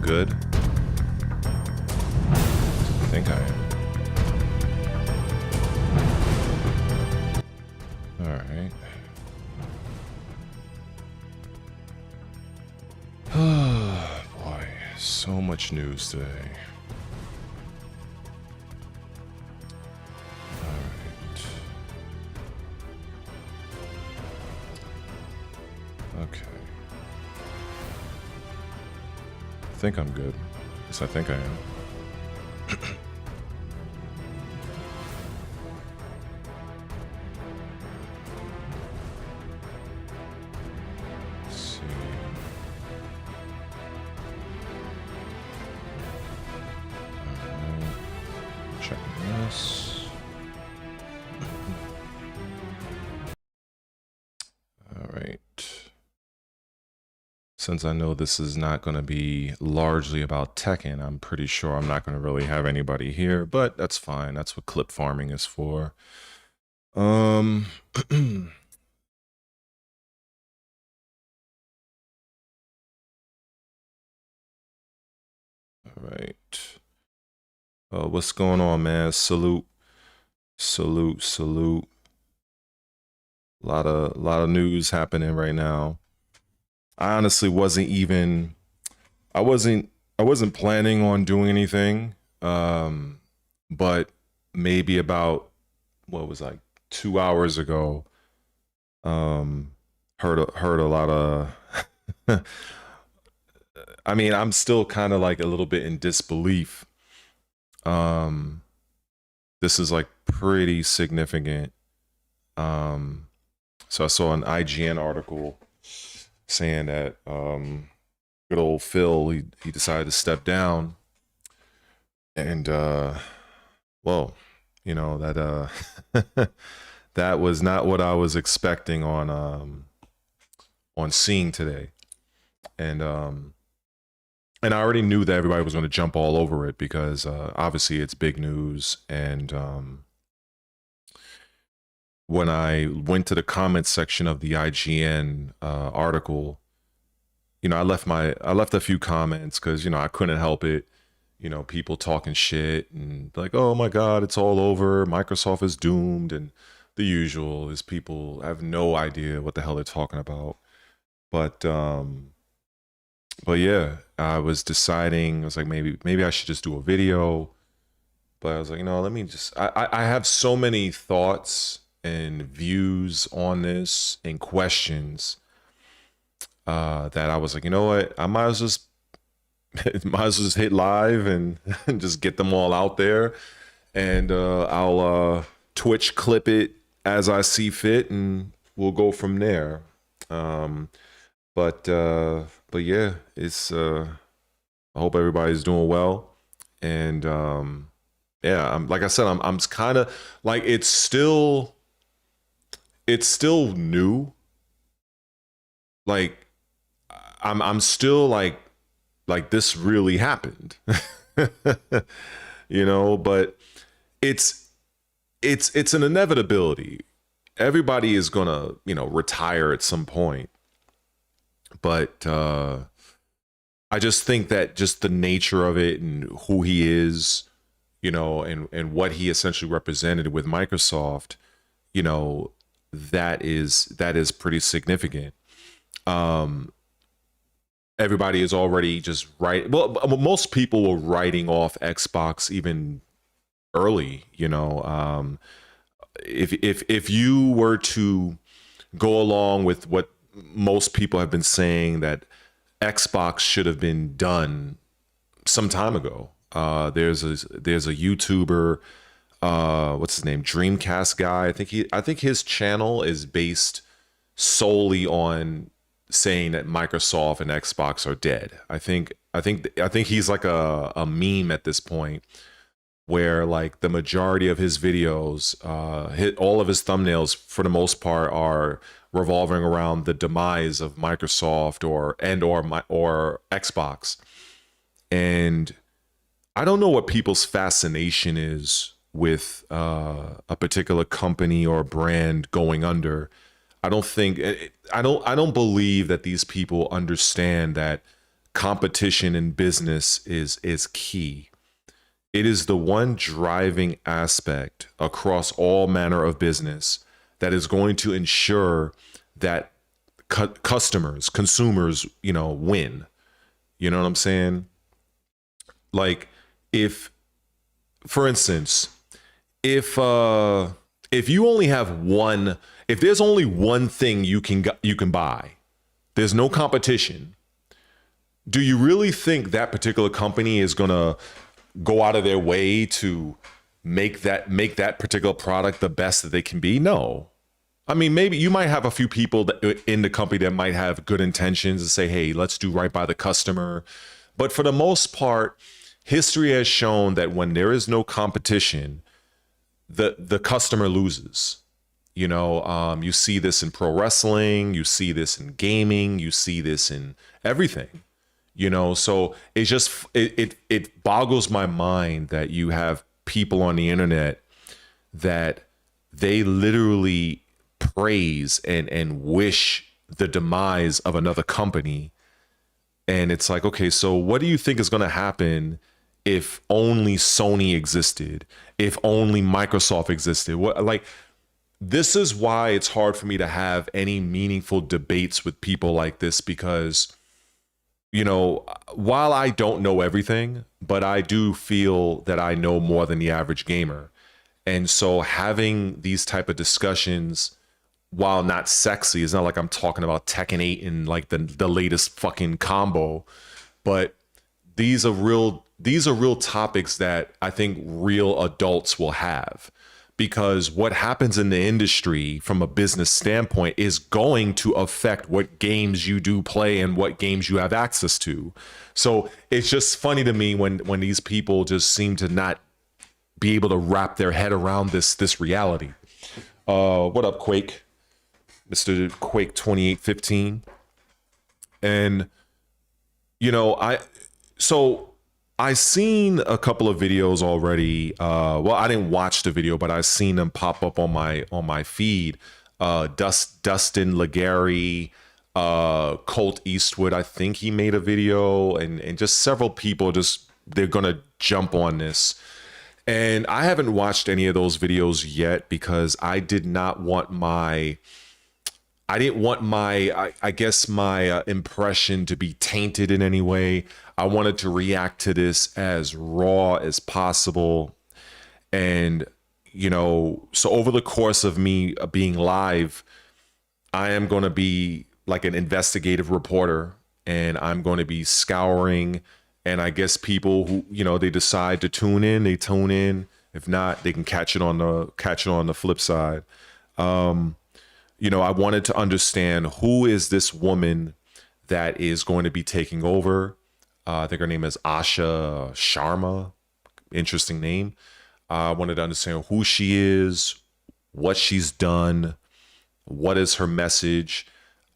good? I think I am. Alright. Oh boy, so much news today. Alright. Okay. I think I'm good. Yes, I think I am. Let's see. Alright. Checking this. Alright. Since I know this is not going to be largely about Tekken, I'm pretty sure I'm not going to really have anybody here, but that's fine. That's what clip farming is for. All right. What's going on, man? Salute. Salute, salute. A lot of news happening right now. I honestly wasn't planning on doing anything. But maybe about, what was like 2 hours ago, heard a lot of I mean, I'm still kind of like a little bit in disbelief. This is like pretty significant. So I saw an IGN article saying that good old Phil, he decided to step down, and well, you know, that that was not what I was expecting on seeing today. And I already knew that everybody was going to jump all over it because obviously it's big news. And when I went to the comments section of the IGN article, you know, I left a few comments because, you know, I couldn't help it. You know, people talking shit and like, oh my God, it's all over. Microsoft is doomed. And the usual is people have no idea what the hell they're talking about. But yeah, I was deciding, I was like, maybe I should just do a video. But I was like, you know, let me just, I have so many thoughts and views on this and questions that I was like, you know what, I might as well just hit live and just get them all out there. And I'll Twitch clip it as I see fit and we'll go from there. But yeah, it's I hope everybody's doing well. And yeah, like I said, I'm kind of like, it's still new. Like I'm still like this really happened. You know, but it's an inevitability. Everybody is gonna, you know, retire at some point. But I just think that just the nature of it and who he is, you know, and what he essentially represented with Microsoft, you know, that is pretty significant. Everybody is already just most people were writing off Xbox even early, you know. If you were to go along with what most people have been saying, that Xbox should have been done some time ago. There's a YouTuber, what's his name, Dreamcast guy. I think his channel is based solely on saying that Microsoft and Xbox are dead. I think he's like a meme at this point, where like the majority of his videos, all of his thumbnails for the most part are revolving around the demise of Microsoft or Xbox. And I don't know what people's fascination is with a particular company or brand going under. I don't believe that these people understand that competition in business is key. It is the one driving aspect across all manner of business that is going to ensure that customers, consumers, win. You know what I'm saying? Like, if, for instance, if you only have one, if there's only one thing you can buy, there's no competition. Do you really think that particular company is gonna go out of their way to make that particular product the best that they can be? No. I mean, maybe you might have a few people in the company that might have good intentions and say, hey, let's do right by the customer. But for the most part, history has shown that when there is no competition, the customer loses. You see this in pro wrestling, you see this in gaming, you see this in everything. So it's just it boggles my mind that you have people on the internet that they literally praise and wish the demise of another company. And it's like, okay, so what do you think is going to happen if only Sony existed, if only Microsoft existed? This is why it's hard for me to have any meaningful debates with people like this, because while I don't know everything, but I do feel that I know more than the average gamer. And so having these type of discussions, while not sexy, it's not like I'm talking about Tekken 8 and like the latest fucking combo, but these are real topics that I think real adults will have. Because what happens in the industry from a business standpoint is going to affect what games you do play and what games you have access to. So it's just funny to me when these people just seem to not be able to wrap their head around this reality. What up, Quake? Mr. Quake 2815. And I seen a couple of videos already. Well, I didn't watch the video, but I seen them pop up on my feed. Dustin Legary, Colt Eastwood, I think he made a video, and just several people they're gonna jump on this. And I haven't watched any of those videos yet because I didn't want my I guess my impression to be tainted in any way. I wanted to react to this as raw as possible. And, so over the course of me being live, I am going to be like an investigative reporter, and I'm going to be scouring. And I guess people who, they decide to tune in, they tune in. If not, they can catch it on the flip side. I wanted to understand, who is this woman that is going to be taking over. I think her name is Asha Sharma. Interesting name. I wanted to understand who she is, what she's done, what is her message.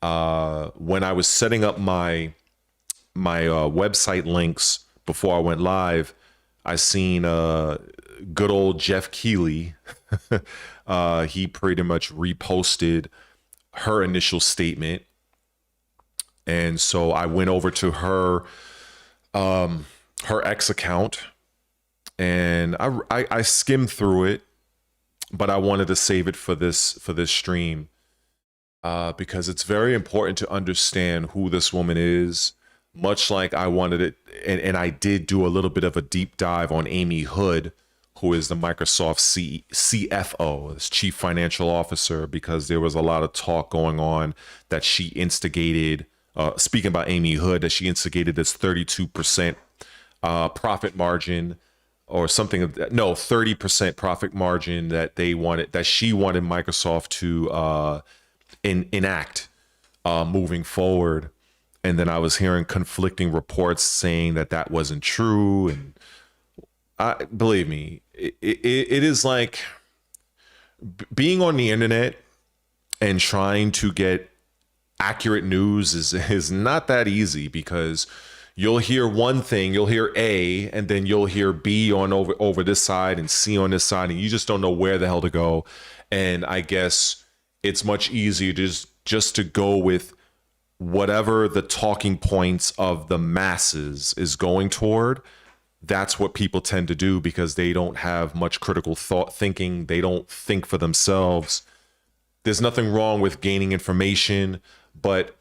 When I was setting up my website links before I went live, I seen good old Jeff Keighley. He pretty much reposted her initial statement, and so I went over to her X account, and I skimmed through it, but I wanted to save it for this stream, because it's very important to understand who this woman is. Much like I wanted it, and I did do a little bit of a deep dive on Amy Hood, who is the Microsoft CFO, as Chief Financial Officer, because there was a lot of talk going on that she instigated, speaking about Amy Hood, that she instigated this 32% profit margin or something, 30% profit margin that she wanted Microsoft to enact moving forward. And then I was hearing conflicting reports saying that wasn't true. And believe me, it is like being on the internet and trying to get accurate news is not that easy, because you'll hear one thing, you'll hear A, and then you'll hear B on over this side and C on this side, and you just don't know where the hell to go. And I guess it's much easier just to go with whatever the talking points of the masses is going toward, that's what people tend to do because they don't have much critical thought thinking. They don't think for themselves. There's nothing wrong with gaining information, but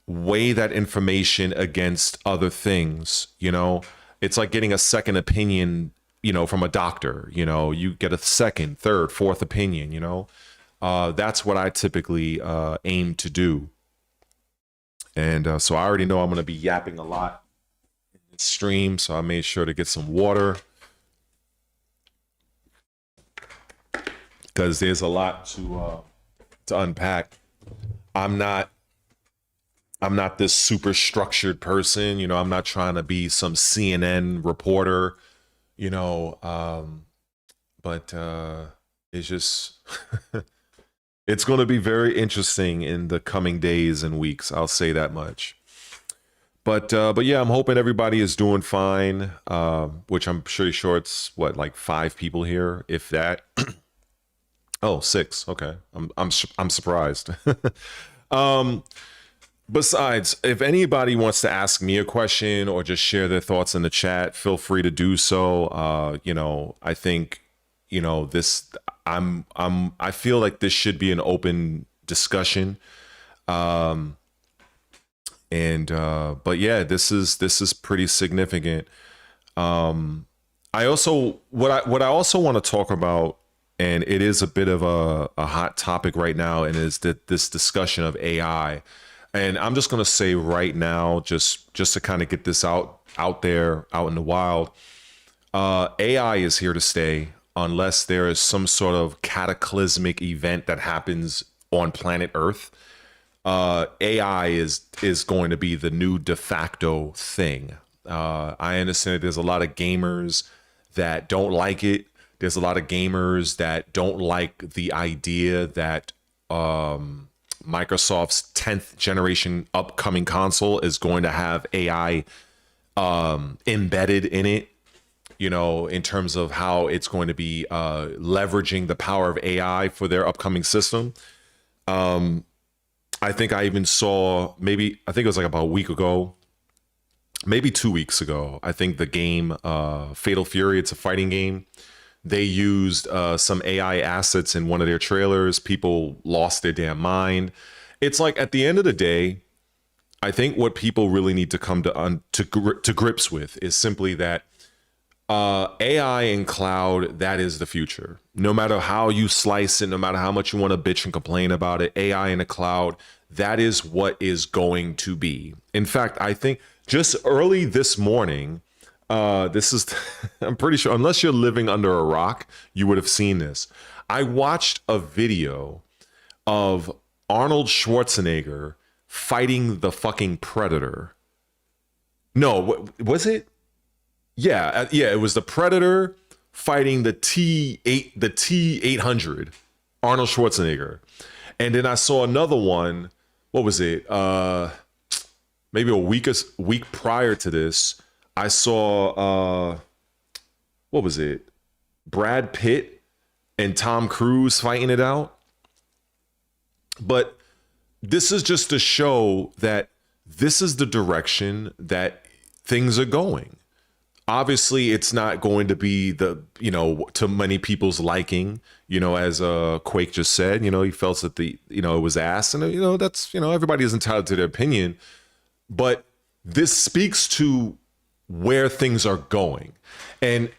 weigh that information against other things. You know, it's like getting a second opinion, you know, from a doctor. You know, you get a second, third, fourth opinion, you know. That's what I typically aim to do. And so I already know I'm going to be yapping a lot in this stream, so I made sure to get some water because there's a lot to unpack. I'm not this super structured person, you know. I'm not trying to be some CNN reporter, you know, but it's just it's going to be very interesting in the coming days and weeks. I'll say that much. But yeah, I'm hoping everybody is doing fine. Which I'm pretty sure it's what, like 5 people here, if that. Oh, 6. Okay, I'm surprised. Besides, if anybody wants to ask me a question or just share their thoughts in the chat, feel free to do so. You know, I think, you know, I feel like this should be an open discussion. But yeah, this is pretty significant. I also what I also want to talk about, and it is a bit of a hot topic right now, and is that this discussion of AI. And I'm just going to say right now, just to kind of get this out there, out in the wild, AI is here to stay unless there is some sort of cataclysmic event that happens on planet Earth. AI is going to be the new de facto thing. I understand that there's a lot of gamers that don't like it. There's a lot of gamers that don't like the idea that Microsoft's 10th generation upcoming console is going to have AI embedded in it, you know, in terms of how it's going to be leveraging the power of AI for their upcoming system. I think I even saw, I think it was like about a week ago, maybe 2 weeks ago, I think the game Fatal Fury, it's a fighting game. They used some AI assets in one of their trailers. People lost their damn mind. It's like, at the end of the day, I think what people really need to come to grips with is simply that AI and cloud, that is the future. No matter how you slice it, no matter how much you want to bitch and complain about it, AI in the cloud, that is what is going to be. In fact, I think just early this morning, this is, I'm pretty sure, unless you're living under a rock, you would have seen this. I watched a video of Arnold Schwarzenegger fighting the fucking Predator. No, was it? Yeah, it was the Predator fighting the T-800, Arnold Schwarzenegger. And then I saw another one. What was it? Maybe a week prior to this, I saw, what was it? Brad Pitt and Tom Cruise fighting it out. But this is just to show that this is the direction that things are going. Obviously, it's not going to be to many people's liking, as Quake just said, he felt that it was ass, and, that's, everybody is entitled to their opinion. But this speaks to where things are going. And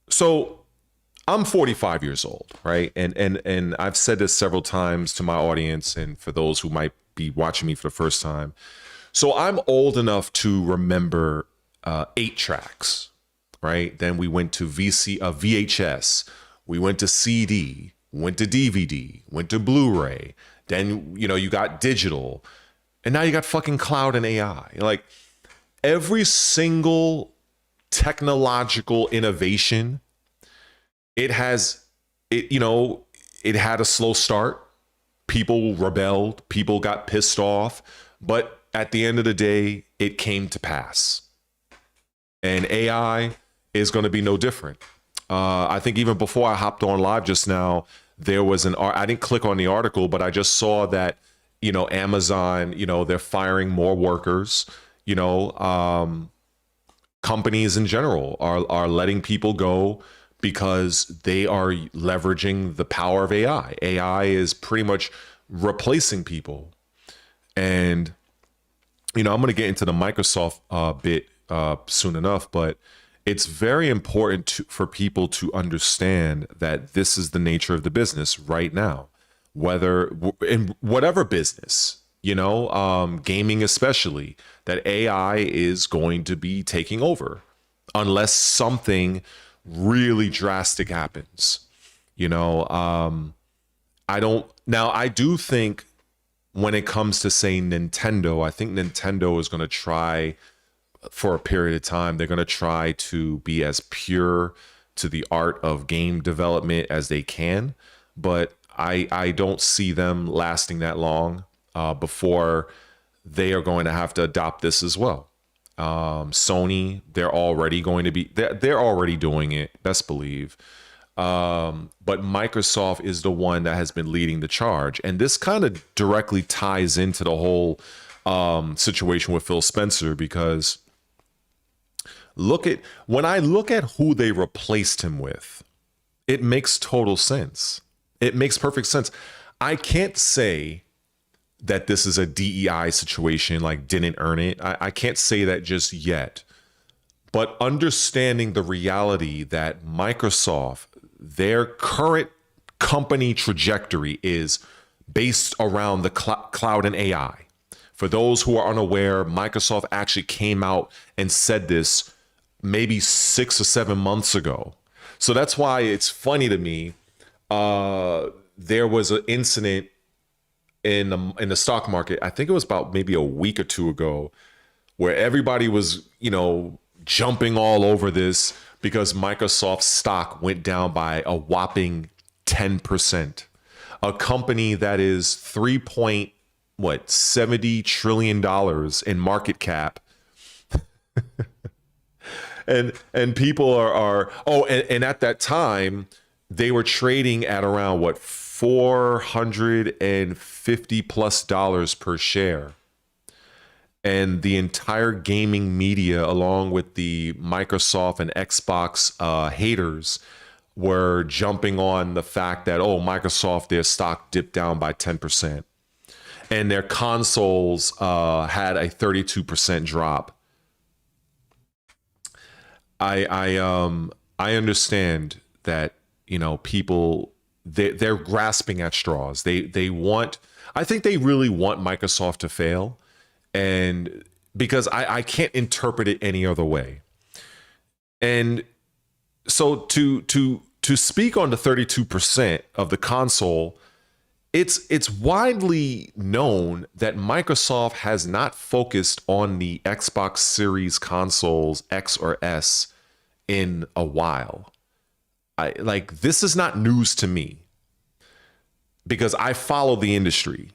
so I'm 45 years old, right? And I've said this several times to my audience and for those who might be watching me for the first time. So I'm old enough to remember 8 tracks, right? Then we went to VHS, we went to CD, went to DVD, went to Blu-ray. Then, you got digital, and now you got fucking cloud and AI. Like, every single technological innovation, it had a slow start. People rebelled, people got pissed off, but at the end of the day, it came to pass. And AI is going to be no different. I think even before I hopped on live just now, there was I didn't click on the article, but I just saw that, you know, Amazon, you know, they're firing more workers, you know, companies in general are letting people go because they are leveraging the power of AI. AI is pretty much replacing people. And, you know, I'm going to get into the Microsoft bit soon enough, but it's very important for people to understand that this is the nature of the business right now, whether in whatever business, you know, gaming especially, that AI is going to be taking over unless something really drastic happens. You know, I do think when it comes to, say, Nintendo, I think Nintendo is going to try for a period of time. They're going to try to be as pure to the art of game development as they can. But I don't see them lasting that long before they are going to have to adopt this as well. Sony, they're already going to be, they're already doing it, best believe. But Microsoft is the one that has been leading the charge. And this kind of directly ties into the whole situation with Phil Spencer, because when I look at who they replaced him with, it makes total sense. It makes perfect sense. I can't say that this is a DEI situation, like didn't earn it. I can't say that just yet. But understanding the reality that Microsoft, their current company trajectory is based around the cloud and AI. For those who are unaware, Microsoft actually came out and said this maybe 6 or 7 months ago. So that's why it's funny to me. There was an incident in the stock market. I think it was about maybe a week or two ago, where everybody was, you know, jumping all over this because Microsoft stock went down by a whopping 10%. A company that is $70 trillion in market cap. and people are and at that time they were trading at around what, $450+ per share. And the entire gaming media, along with the Microsoft and Xbox haters, were jumping on the fact that, oh, Microsoft, their stock dipped down by 10%. And their consoles had a 32% drop. I understand that, you know, people, they're grasping at straws. I think they really want Microsoft to fail. And because I can't interpret it any other way. And so to speak on the 32% of the console, it's widely known that Microsoft has not focused on the Xbox Series consoles X or S in a while. This is not news to me because I follow the industry.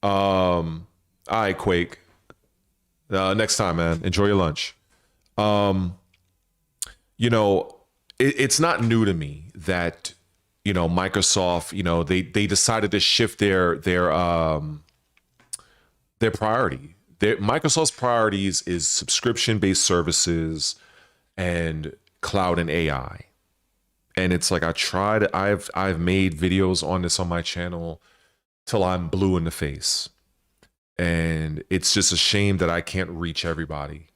All right, Quake. Next time, man. Enjoy your lunch. You know, it's not new to me that, you know, Microsoft, you know, they decided to shift their priority. Microsoft's priorities is subscription-based services and cloud and AI. And it's like I've made videos on this on my channel till I'm blue in the face. And it's just a shame that I can't reach everybody.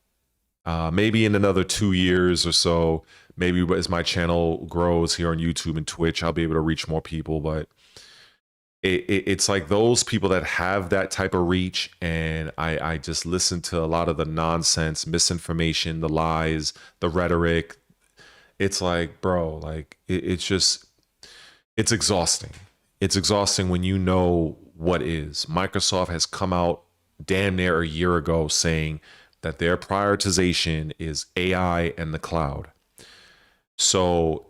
Maybe in another 2 years or so, maybe as my channel grows here on YouTube and Twitch, I'll be able to reach more people. But it's like those people that have that type of reach, and I just listen to a lot of the nonsense, misinformation, the lies, the rhetoric. It's like, bro, like it's exhausting. It's exhausting when you know what is. Microsoft has come out damn near a year ago saying that their prioritization is AI and the cloud. So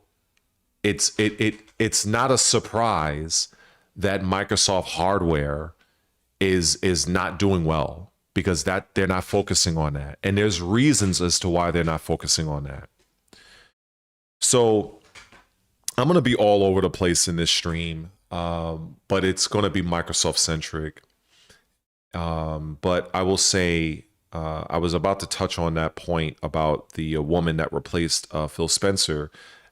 it's not a surprise that Microsoft hardware is not doing well, because that they're not focusing on that. And there's reasons as to why they're not focusing on that. So I'm going to be all over the place in this stream, but it's going to be Microsoft centric. But I will say, I was about to touch on that point about the woman that replaced Phil Spencer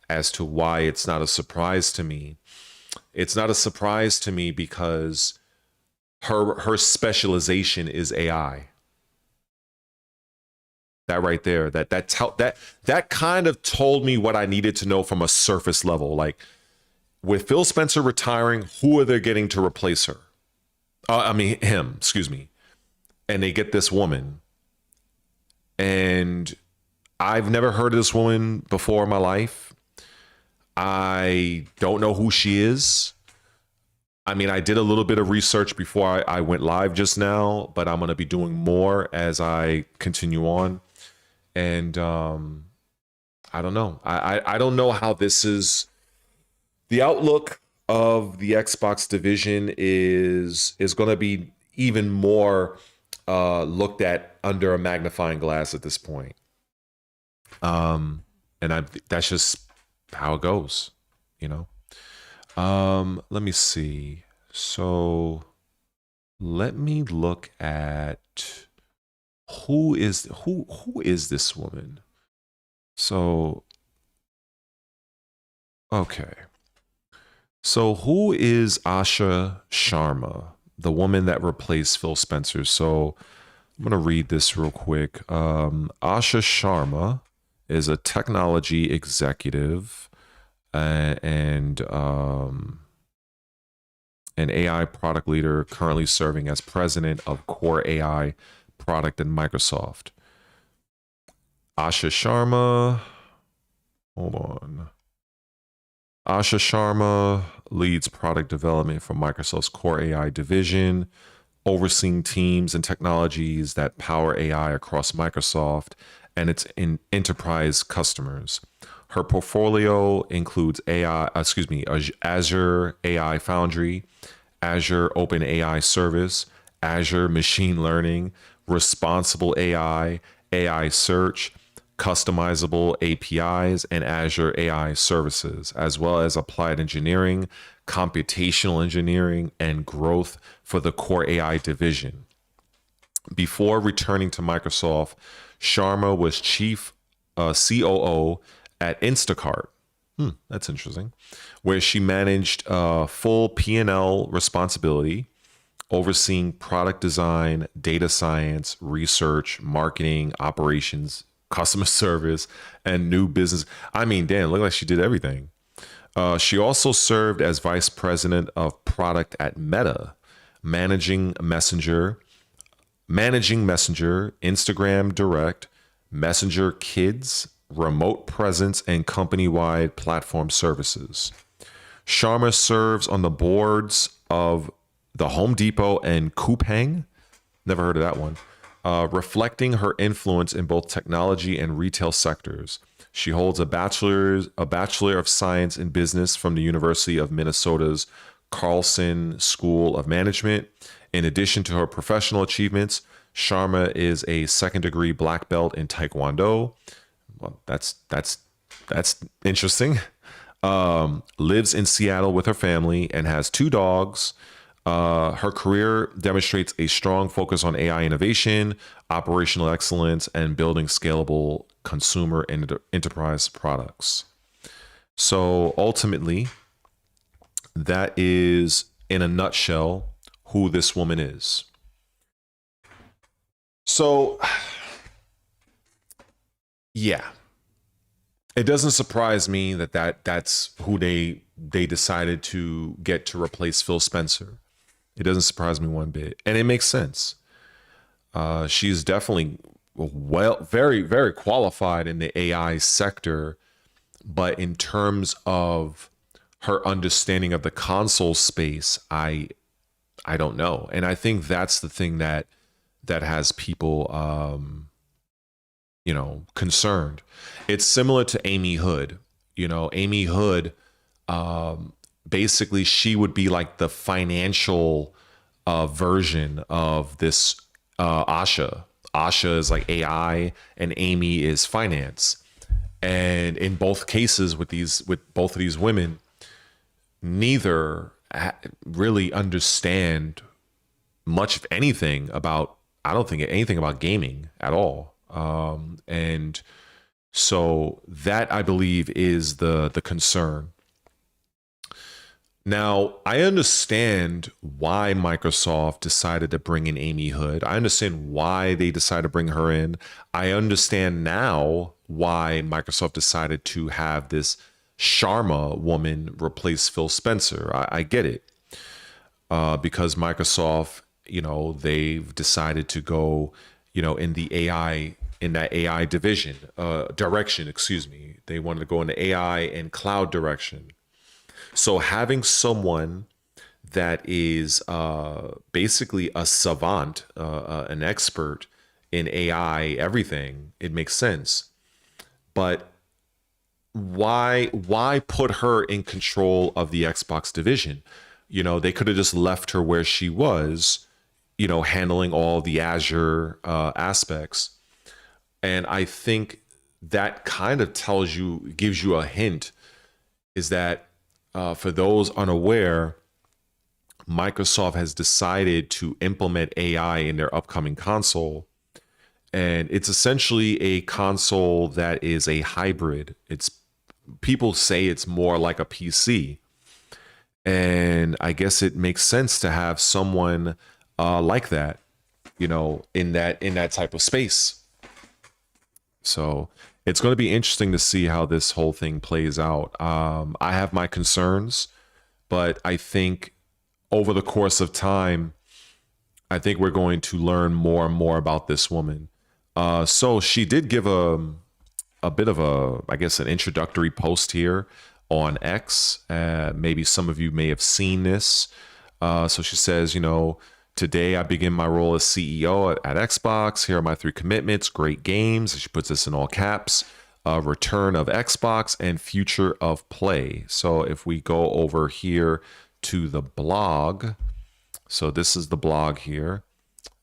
as to why it's not a surprise to me. It's not a surprise to me because her specialization is AI. That right there, that kind of told me what I needed to know from a surface level. Like, with Phil Spencer retiring, who are they getting to replace her? I mean, him, excuse me. And they get this woman. And I've never heard of this woman before in my life. I don't know who she is. I mean, I did a little bit of research before I went live just now, but I'm going to be doing more as I continue on. And I don't know. I don't know how this is. The outlook of the Xbox division is going to be even more looked at under a magnifying glass at this point. And that's just how it goes, you know. Let me see. So let me look at who is this woman. So okay. So who is Asha Sharma, the woman that replaced Phil Spencer? So I'm going to read this real quick. Asha Sharma is a technology executive and an AI product leader currently serving as president of Core AI product in Microsoft. Asha Sharma, hold on. Asha Sharma leads product development for Microsoft's Core AI division, overseeing teams and technologies that power AI across Microsoft and its enterprise customers. Her portfolio includes Azure AI Foundry, Azure Open AI Service, Azure Machine Learning, Responsible AI, AI Search, customizable APIs, and Azure AI Services, as well as applied engineering, computational engineering, and growth for the Core AI division. Before returning to Microsoft, Sharma was chief COO at Instacart. That's interesting. Where she managed full P&L responsibility, overseeing product design, data science, research, marketing, operations, customer service, and new business. I mean, damn, look like she did everything. She also served as vice president of product at Meta, managing Messenger, Instagram Direct, Messenger Kids, remote presence, and company-wide platform services. Sharma serves on the boards of the Home Depot and Coupang. Never heard of that one. Reflecting her influence in both technology and retail sectors. She holds a Bachelor of Science in Business from the University of Minnesota's Carlson School of Management. In addition to her professional achievements, Sharma is a second-degree black belt in Taekwondo. Well, that's interesting. Lives in Seattle with her family and has 2 dogs. Her career demonstrates a strong focus on AI innovation, operational excellence, and building scalable consumer and enterprise products. So ultimately, that is, in a nutshell, who this woman is. So, yeah, it doesn't surprise me that's who they decided to get to replace Phil Spencer. It doesn't surprise me one bit, and it makes sense. She's definitely very, very qualified in the AI sector, but in terms of her understanding of the console space, I don't know, and I think that's the thing that has people, concerned. It's similar to Amy Hood. Amy Hood, basically, she would be like the financial version of this Asha. Asha is like AI, and Amy is finance. And in both cases with both of these women, neither really understand much of anything about, I don't think anything about gaming at all. And so that, I believe, is the concern. Now, I understand why Microsoft decided to bring in Amy Hood. I understand why they decided to bring her in. I understand now why Microsoft decided to have this Sharma woman replace Phil Spencer. I get it. Because Microsoft, they've decided to go, in the AI, in that AI direction, excuse me. They wanted to go in the AI and cloud direction. So having someone that is basically a savant, an expert in AI, everything, it makes sense. But why put her in control of the Xbox division? They could have just left her where she was, handling all the Azure aspects. And I think that kind of gives you a hint, is that for those unaware, Microsoft has decided to implement AI in their upcoming console. And it's essentially a console that is a hybrid. People say it's more like a PC. And I guess it makes sense to have someone like that, in that type of space. So it's going to be interesting to see how this whole thing plays out. I have my concerns, but I think over the course of time, I think we're going to learn more and more about this woman. So she did give a bit of I guess, an introductory post here on X. Maybe some of you may have seen this. So she says, today I begin my role as CEO at Xbox. Here are my 3 commitments: great games. She puts this in all caps. Return of Xbox and future of play. So if we go over here to the blog, so this is the blog here,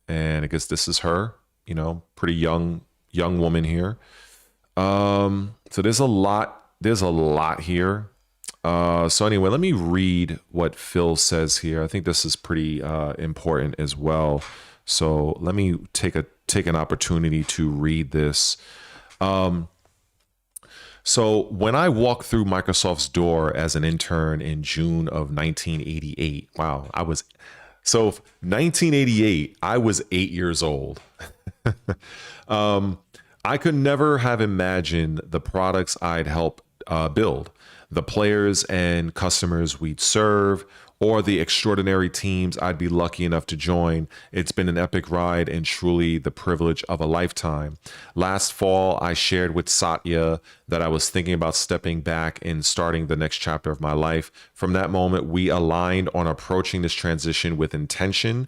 and I guess this is her, pretty young woman here. So there's a lot here. So anyway, let me read what Phil says here. I think this is pretty important as well. So let me take an opportunity to read this. So when I walked through Microsoft's door as an intern in June of 1988, wow, 1988, I was 8 years old. I could never have imagined the products I'd help build, the players and customers we'd serve, or the extraordinary teams I'd be lucky enough to join. It's been an epic ride and truly the privilege of a lifetime. Last fall, I shared with Satya that I was thinking about stepping back and starting the next chapter of my life. From that moment, we aligned on approaching this transition with intention,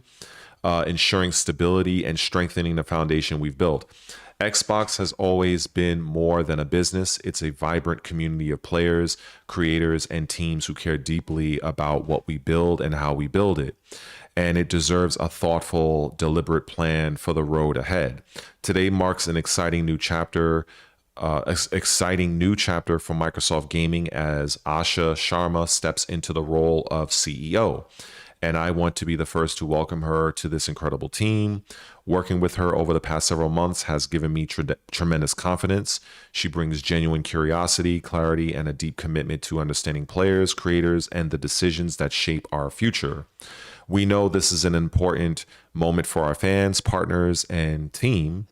ensuring stability and strengthening the foundation we've built. Xbox has always been more than a business. It's a vibrant community of players, creators, and teams who care deeply about what we build and how we build it. And it deserves a thoughtful, deliberate plan for the road ahead. Today marks an exciting new chapter for Microsoft Gaming as Asha Sharma steps into the role of CEO. And I want to be the first to welcome her to this incredible team. Working with her over the past several months has given me tremendous confidence. She brings genuine curiosity, clarity, and a deep commitment to understanding players, creators, and the decisions that shape our future. We know this is an important moment for our fans, partners, and team.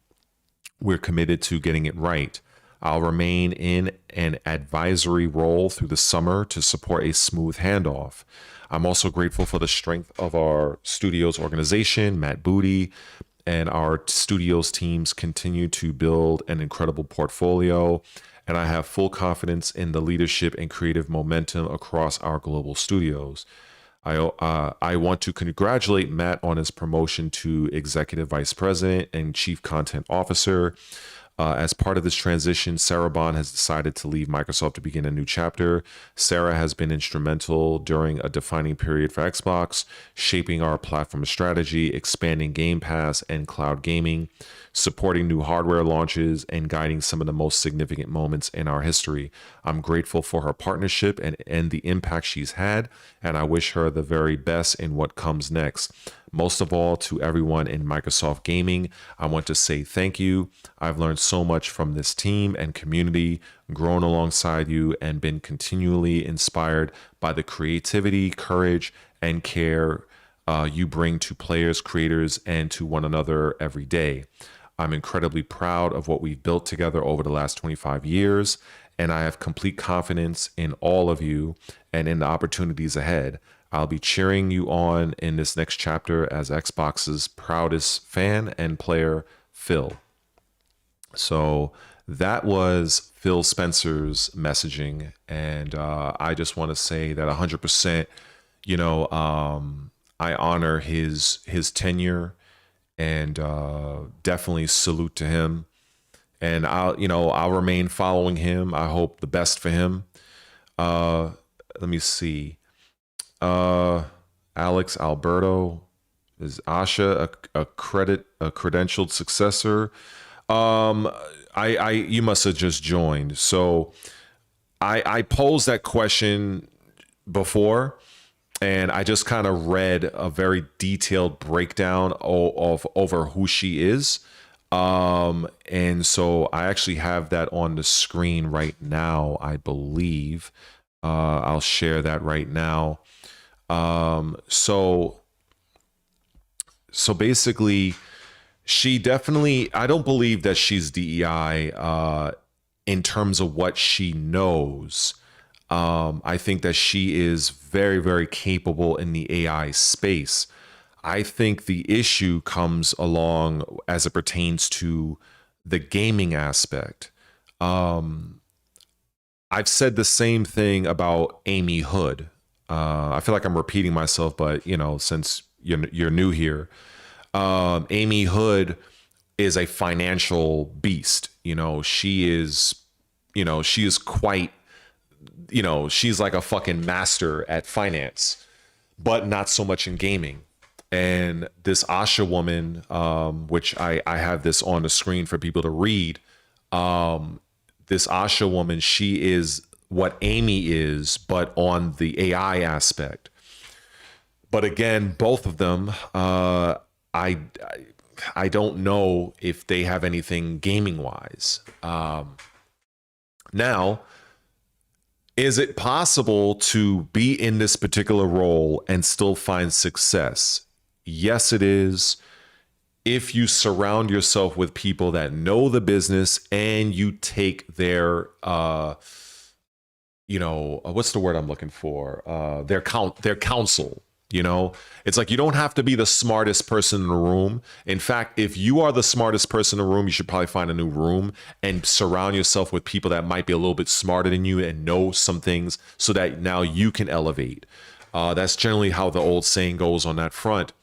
We're committed to getting it right. I'll remain in an advisory role through the summer to support a smooth handoff. I'm also grateful for the strength of our studios organization, Matt Booty, and our studios teams continue to build an incredible portfolio. And I have full confidence in the leadership and creative momentum across our global studios. I want to congratulate Matt on his promotion to Executive Vice President and Chief Content Officer. As part of this transition, Sarah Bond has decided to leave Microsoft to begin a new chapter. Sarah has been instrumental during a defining period for Xbox, shaping our platform strategy, expanding Game Pass and cloud gaming. supporting new hardware launches, and guiding some of the most significant moments in our history. I'm grateful for her partnership and the impact she's had, and I wish her the very best in what comes next. Most of all, to everyone in Microsoft Gaming, I want to say thank you. I've learned so much from this team and community, grown alongside you, and been continually inspired by the creativity, courage, and care you bring to players, creators, and to one another every day. I'm incredibly proud of what we've built together over the last 25 years, and I have complete confidence in all of you and in the opportunities ahead. I'll be cheering you on in this next chapter as Xbox's proudest fan and player, Phil. So that was Phil Spencer's messaging, and I just want to say that 100%, I honor his tenure, and definitely salute to him. And I'll remain following him. I hope the best for him. Let me see. Alex Alberto, is Asha a credentialed successor? You must have just joined. So I posed that question before, and I just kind of read a very detailed breakdown of over who she is. And so I actually have that on the screen right now, I believe. I'll share that right now. So basically, she definitely, I don't believe that she's DEI in terms of what she knows. I think that she is very, very capable in the AI space. I think the issue comes along as it pertains to the gaming aspect. I've said the same thing about Amy Hood. I feel like I'm repeating myself, but since you're new here, Amy Hood is a financial beast. She is quite, she's like a fucking master at finance, but not so much in gaming. And this Asha woman, which I have this on the screen for people to read, this Asha woman, she is what Amy is, but on the AI aspect. But again, both of them, I don't know if they have anything gaming wise. Now, is it possible to be in this particular role and still find success? Yes, it is. If you surround yourself with people that know the business and you take their, what's the word I'm looking for? Their counsel. It's like you don't have to be the smartest person in the room. In fact, if you are the smartest person in the room, you should probably find a new room and surround yourself with people that might be a little bit smarter than you and know some things so that now you can elevate. That's generally how the old saying goes on that front.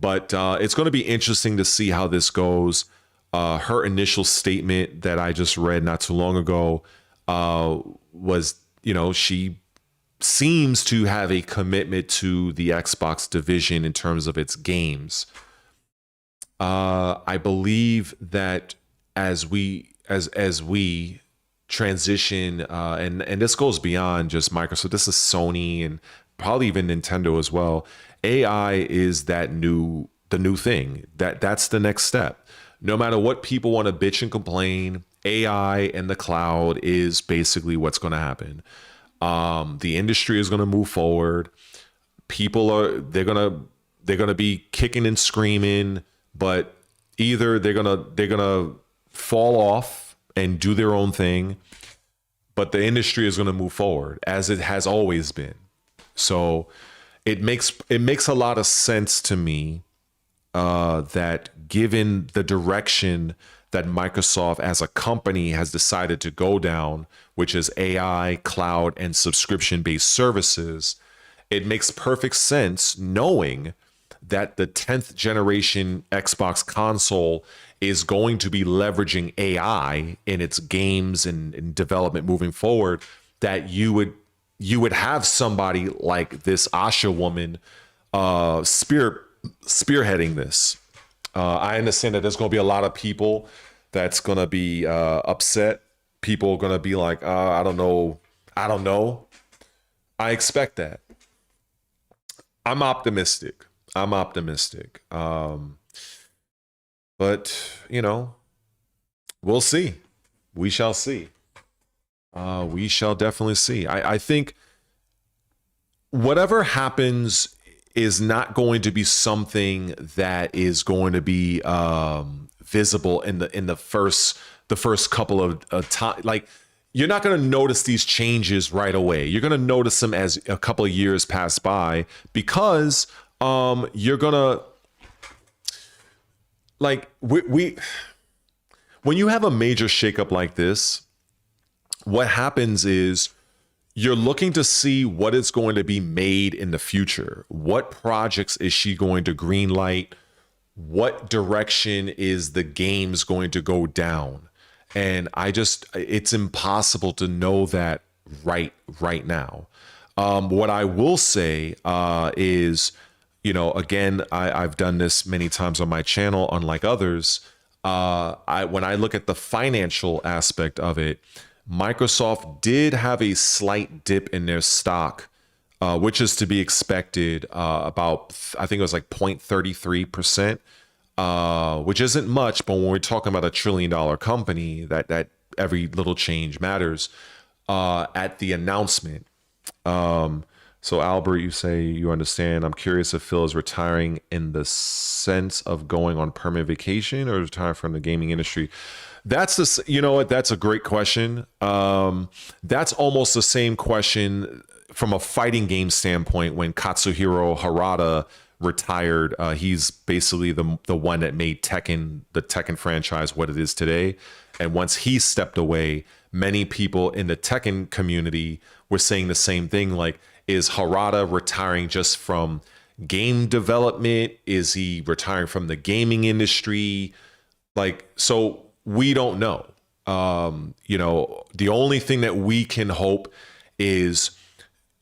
But it's going to be interesting to see how this goes. Her initial statement that I just read not too long ago was, she seems to have a commitment to the Xbox division in terms of its games. I believe that as we transition, and this goes beyond just Microsoft, this is Sony and probably even Nintendo as well. AI is the new thing. That's the next step. No matter what people want to bitch and complain, AI and the cloud is basically what's going to happen. The industry is going to move forward. People they're going to be kicking and screaming, but either they're going to fall off and do their own thing, but the industry is going to move forward as it has always been. So it makes a lot of sense to me that given the direction that Microsoft as a company has decided to go down, which is AI, cloud, and subscription-based services, it makes perfect sense knowing that the 10th generation Xbox console is going to be leveraging AI in its games and development moving forward, that you would have somebody like this Asha woman spearheading this. I understand that there's going to be a lot of people that's going to be upset. People are going to be like, I don't know. I don't know. I expect that. I'm optimistic. I'm optimistic. But, you know, we'll see. We shall see. We shall definitely see. I think whatever happens is not going to be something that is going to be visible in the first couple of time. Like, you're not going to notice these changes right away. You're going to notice them as a couple of years pass by, because you're going to, like, we when you have a major shakeup like this, what happens is you're looking to see what is going to be made in the future. What projects is she going to greenlight? What direction is the game's going to go down? And it's impossible to know that right now. What I will say is, you know, again, I've done this many times on my channel, unlike others. When I look at the financial aspect of it, Microsoft did have a slight dip in their stock, which is to be expected, about, I think it was like 0.33%, which isn't much, but when we're talking about $1 trillion company, that every little change matters, at the announcement. So Albert, you say you understand. I'm curious if Phil is retiring in the sense of going on permanent vacation or retiring from the gaming industry. You know what? That's a great question. That's almost the same question from a fighting game standpoint when Katsuhiro Harada retired. He's basically the one that made the Tekken franchise what it is today. And once he stepped away, many people in the Tekken community were saying the same thing. Like, is Harada retiring just from game development? Is he retiring from the gaming industry? Like, so we don't know. You know, the only thing that we can hope is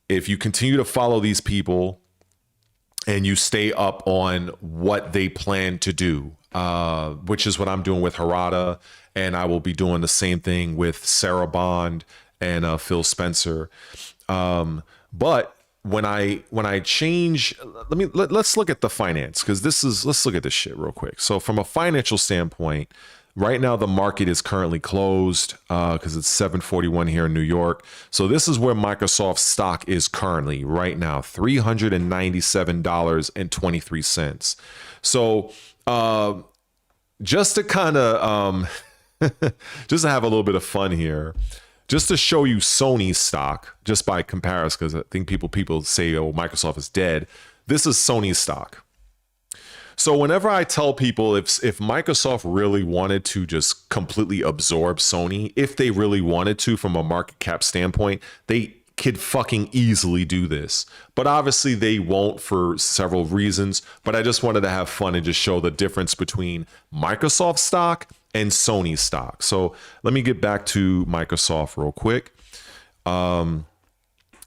if you continue to follow these people and you stay up on what they plan to do, which is what I'm doing with Harada, and I will be doing the same thing with Sarah Bond and Phil Spencer. But when I change, let's look at the finance, because let's look at this shit real quick. So from a financial standpoint, right now the market is currently closed because it's 7:41 here in New York. So this is where Microsoft stock is currently right now, $397.23. So just to kind of just to have a little bit of fun here, just to show you Sony's stock, just by comparison, because I think people say, oh, Microsoft is dead. This is Sony's stock. So whenever I tell people if Microsoft really wanted to just completely absorb Sony, if they really wanted to from a market cap standpoint, they could fucking easily do this. But obviously they won't for several reasons. But I just wanted to have fun and just show the difference between Microsoft stock and Sony stock. So let me get back to Microsoft real quick. So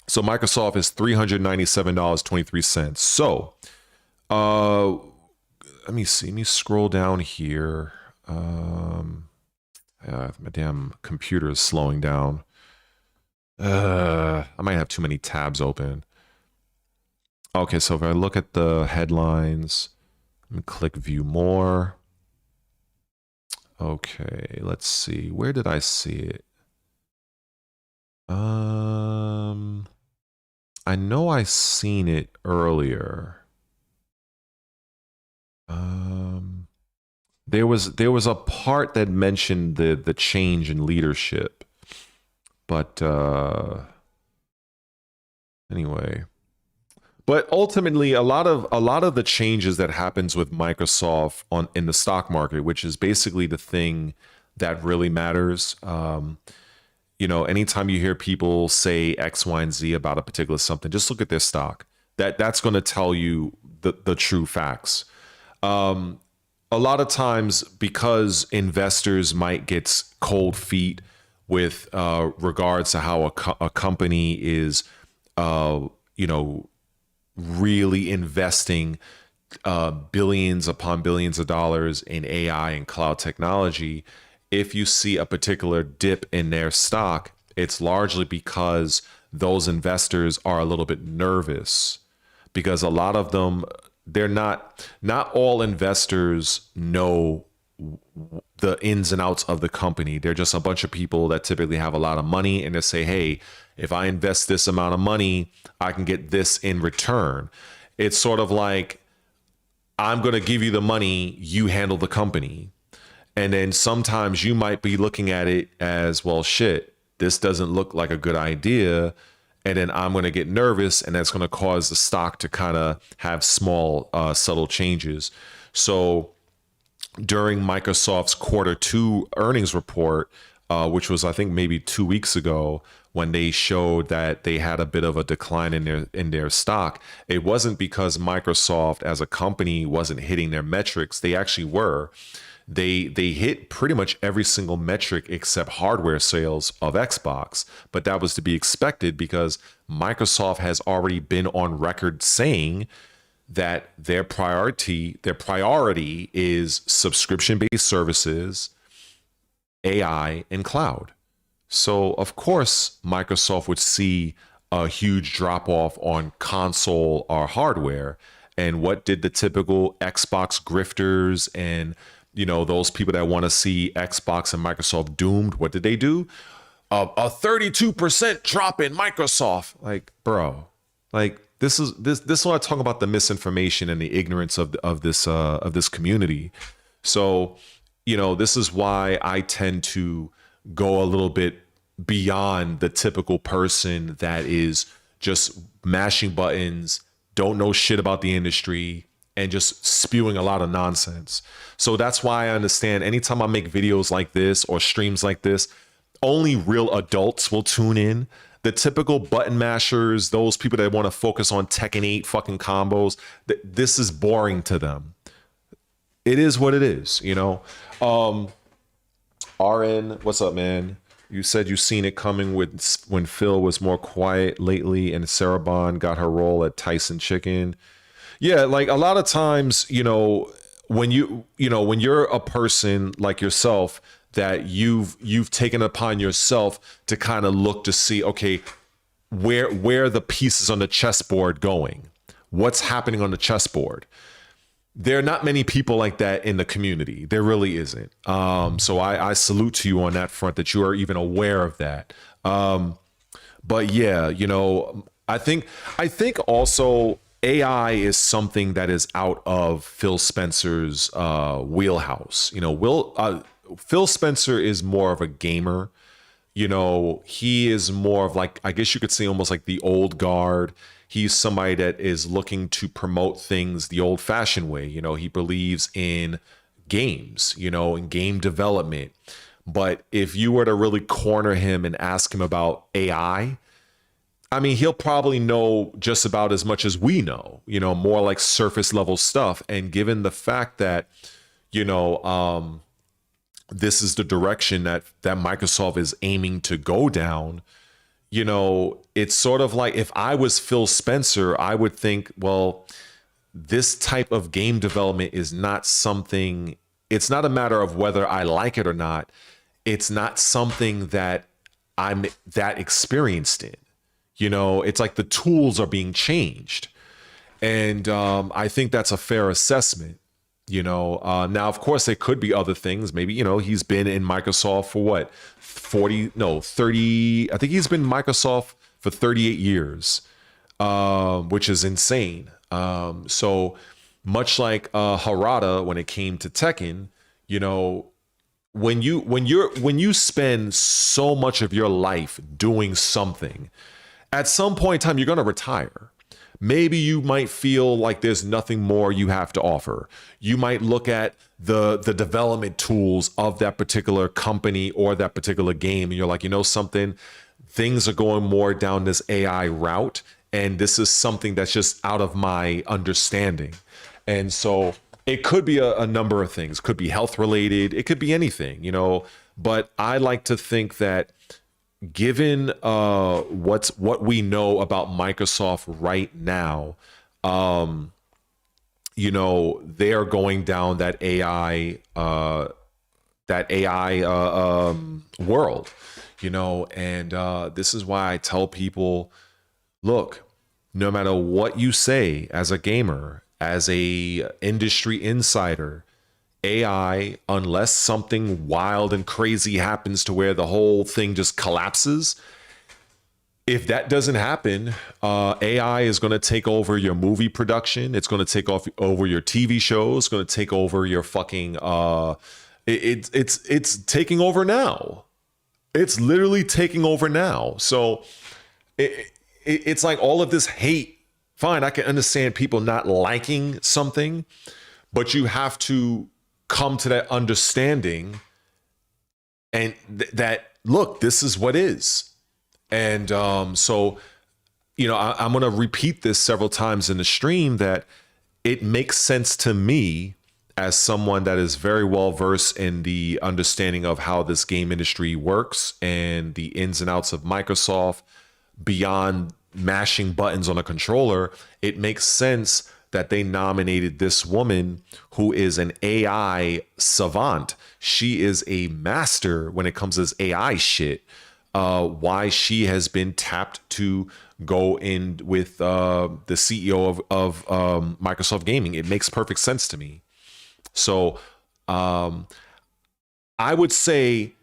Microsoft is $397.23. So let me see. Let me scroll down here. My damn computer is slowing down. I might have too many tabs open. Okay, so if I look at the headlines, let me click view more. Okay, let's see. Where did I see it? I know I seen it earlier. There was a part that mentioned the change in leadership, but anyway. But ultimately, a lot of the changes that happens with Microsoft in the stock market, which is basically the thing that really matters. You know, anytime you hear people say X, Y, and Z about a particular something, just look at their stock. That's going to tell you the true facts. A lot of times, because investors might get cold feet with regards to how a company is, you know, really investing billions upon billions of dollars in AI and cloud technology, if you see a particular dip in their stock, it's largely because those investors are a little bit nervous, because a lot of them, they're not all investors know the ins and outs of the company. They're just a bunch of people that typically have a lot of money, and they say, hey, if I invest this amount of money, I can get this in return. It's sort of like, I'm going to give you the money, you handle the company. And then sometimes you might be looking at it as, well, shit, this doesn't look like a good idea. And then I'm going to get nervous, and that's going to cause the stock to kind of have small, subtle changes. So during Microsoft's Q2 earnings report, which was, I think, maybe 2 weeks ago, when they showed that they had a bit of a decline in their stock, it wasn't because Microsoft as a company wasn't hitting their metrics. They actually were. They hit pretty much every single metric except hardware sales of Xbox, but that was to be expected because Microsoft has already been on record saying that their priority is subscription-based services, AI, and cloud. So of course Microsoft would see a huge drop off on console or hardware. And what did the typical Xbox grifters and those people that want to see Xbox and Microsoft doomed, what did they do? A 32% drop in Microsoft. Like, bro, like this is what I talk about, the misinformation and the ignorance of this community. So, this is why I tend to go a little bit beyond the typical person that is just mashing buttons, don't know shit about the industry, and just spewing a lot of nonsense. So that's why I understand anytime I make videos like this or streams like this, only real adults will tune in. The typical button mashers, those people that want to focus on Tekken 8 fucking combos, this is boring to them. It is what it is, RN, what's up, man? You said you seen it coming when Phil was more quiet lately and Sarah Bond got her role at Tyson Chicken. Yeah, like a lot of times, when you're a person like yourself that you've taken upon yourself to kind of look to see, okay, where the pieces on the chessboard going, what's happening on the chessboard. There are not many people like that in the community. There really isn't. So I salute to you on that front, that you are even aware of that. But yeah, I think also AI is something that is out of Phil Spencer's wheelhouse. Phil Spencer is more of a gamer. He is more of, like, I guess you could say almost like the old guard. He's somebody that is looking to promote things the old fashioned way. He believes in games, in game development. But if you were to really corner him and ask him about AI, I mean, he'll probably know just about as much as we know, more like surface level stuff. And given the fact that, this is the direction that Microsoft is aiming to go down, it's sort of like, if I was Phil Spencer, I would think, well, this type of game development is not something, it's not a matter of whether I like it or not. It's not something that I'm that experienced in. It's like the tools are being changed. And I think that's a fair assessment. Now, of course, there could be other things. Maybe, he's been in Microsoft for what? 30, I think he's been in Microsoft for 38 years, which is insane. So much like Harada, when it came to Tekken, when you spend so much of your life doing something, at some point in time, you're going to retire. Maybe you might feel like there's nothing more you have to offer. You might look at the development tools of that particular company or that particular game, and you're like, something, things are going more down this AI route, and this is something that's just out of my understanding. And so it could be a number of things. It could be health related. It could be anything, But I like to think that, given what we know about Microsoft right now, you know, they are going down that AI world, you know, and this is why I tell people, look, no matter what you say as a gamer, as a industry insider, AI, unless something wild and crazy happens to where the whole thing just collapses, if that doesn't happen, AI is going to take over your movie production. It's going to take over your TV shows. It's going to take over your fucking. It's taking over now. It's literally taking over now. So it's like all of this hate. Fine, I can understand people not liking something, but you have to come to that understanding and that look, this is what is. And so, you know, I'm going to repeat this several times in the stream that it makes sense to me as someone that is very well versed in the understanding of how this game industry works and the ins and outs of Microsoft beyond mashing buttons on a controller. It makes sense that they nominated this woman who is an AI savant. She is a master when it comes to this AI shit. Why she has been tapped to go in with the CEO of Microsoft Gaming. It makes perfect sense to me. So I would say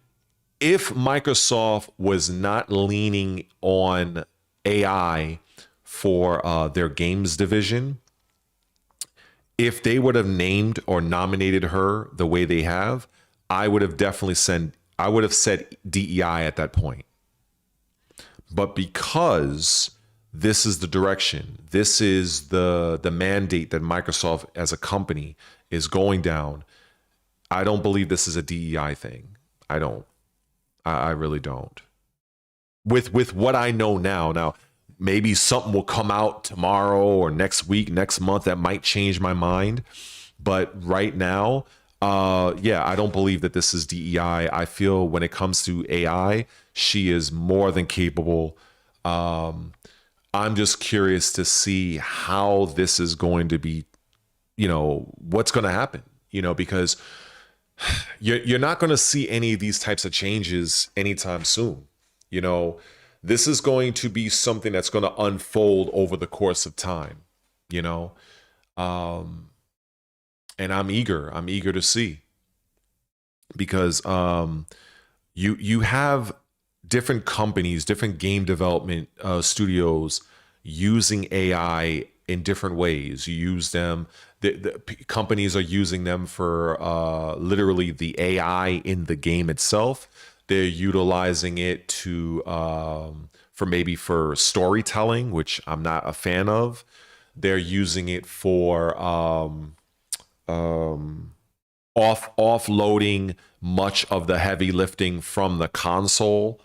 if Microsoft was not leaning on AI for their games division, if they would have named or nominated her the way they have, I would have definitely said DEI at that point. But because this is the direction, this is the mandate that Microsoft as a company is going down, I don't believe this is a DEI thing. I don't. I really don't. With what I know now. Now, maybe something will come out tomorrow or next week, next month that might change my mind. But right now, yeah, I don't believe that this is DEI. I feel when it comes to AI, she is more than capable. I'm just curious to see how this is going to be, you know, what's going to happen, you know, because you're not going to see any of these types of changes anytime soon. You know, this is going to be something that's going to unfold over the course of time, you know, and I'm eager to see, because you have different companies, different game development studios using AI in different ways. You use them, the companies are using them for literally the AI in the game itself. They're utilizing it to for storytelling, which I'm not a fan of. They're using it for offloading much of the heavy lifting from the console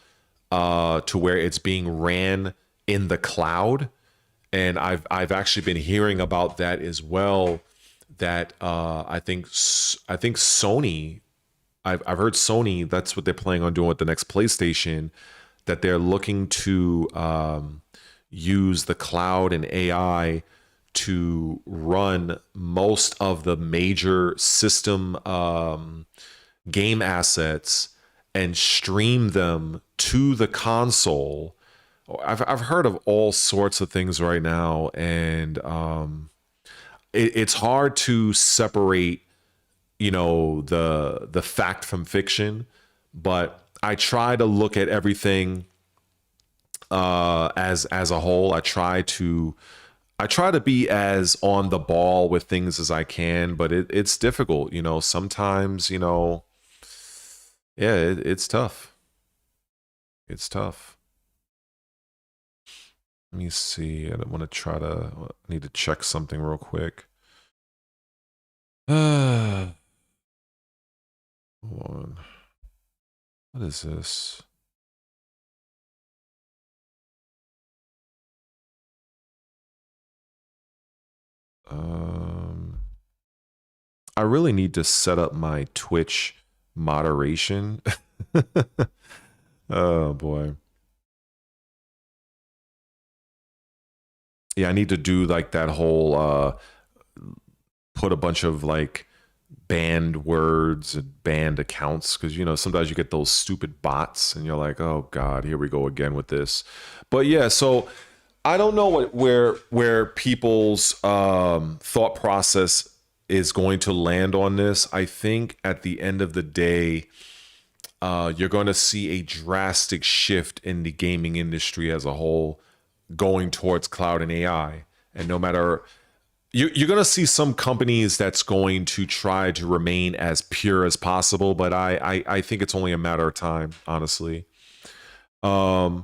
to where it's being ran in the cloud. And I've actually been hearing about that as well. That I think Sony, I've heard Sony, that's what they're planning on doing with the next PlayStation, that they're looking to use the cloud and AI to run most of the major system game assets and stream them to the console. I've heard of all sorts of things right now, and it's hard to separate, you know, the fact from fiction. But I try to look at everything as a whole. I try to be as on the ball with things as I can, but it's difficult, you know. Sometimes, you know, yeah, it's tough. It's tough. Let me see. I don't want to I need to check something real quick. Hold on. What is this? I really need to set up my Twitch moderation. Oh boy. Yeah, I need to do like that whole put a bunch of like banned words and banned accounts, because you know sometimes you get those stupid bots and you're like, oh god, here we go again with this. But yeah, so I don't know where people's thought process is going to land on this. I think at the end of the day, you're going to see a drastic shift in the gaming industry as a whole, going towards cloud and AI. And no matter, you're going to see some companies that's going to try to remain as pure as possible, but I think it's only a matter of time, honestly. Oh,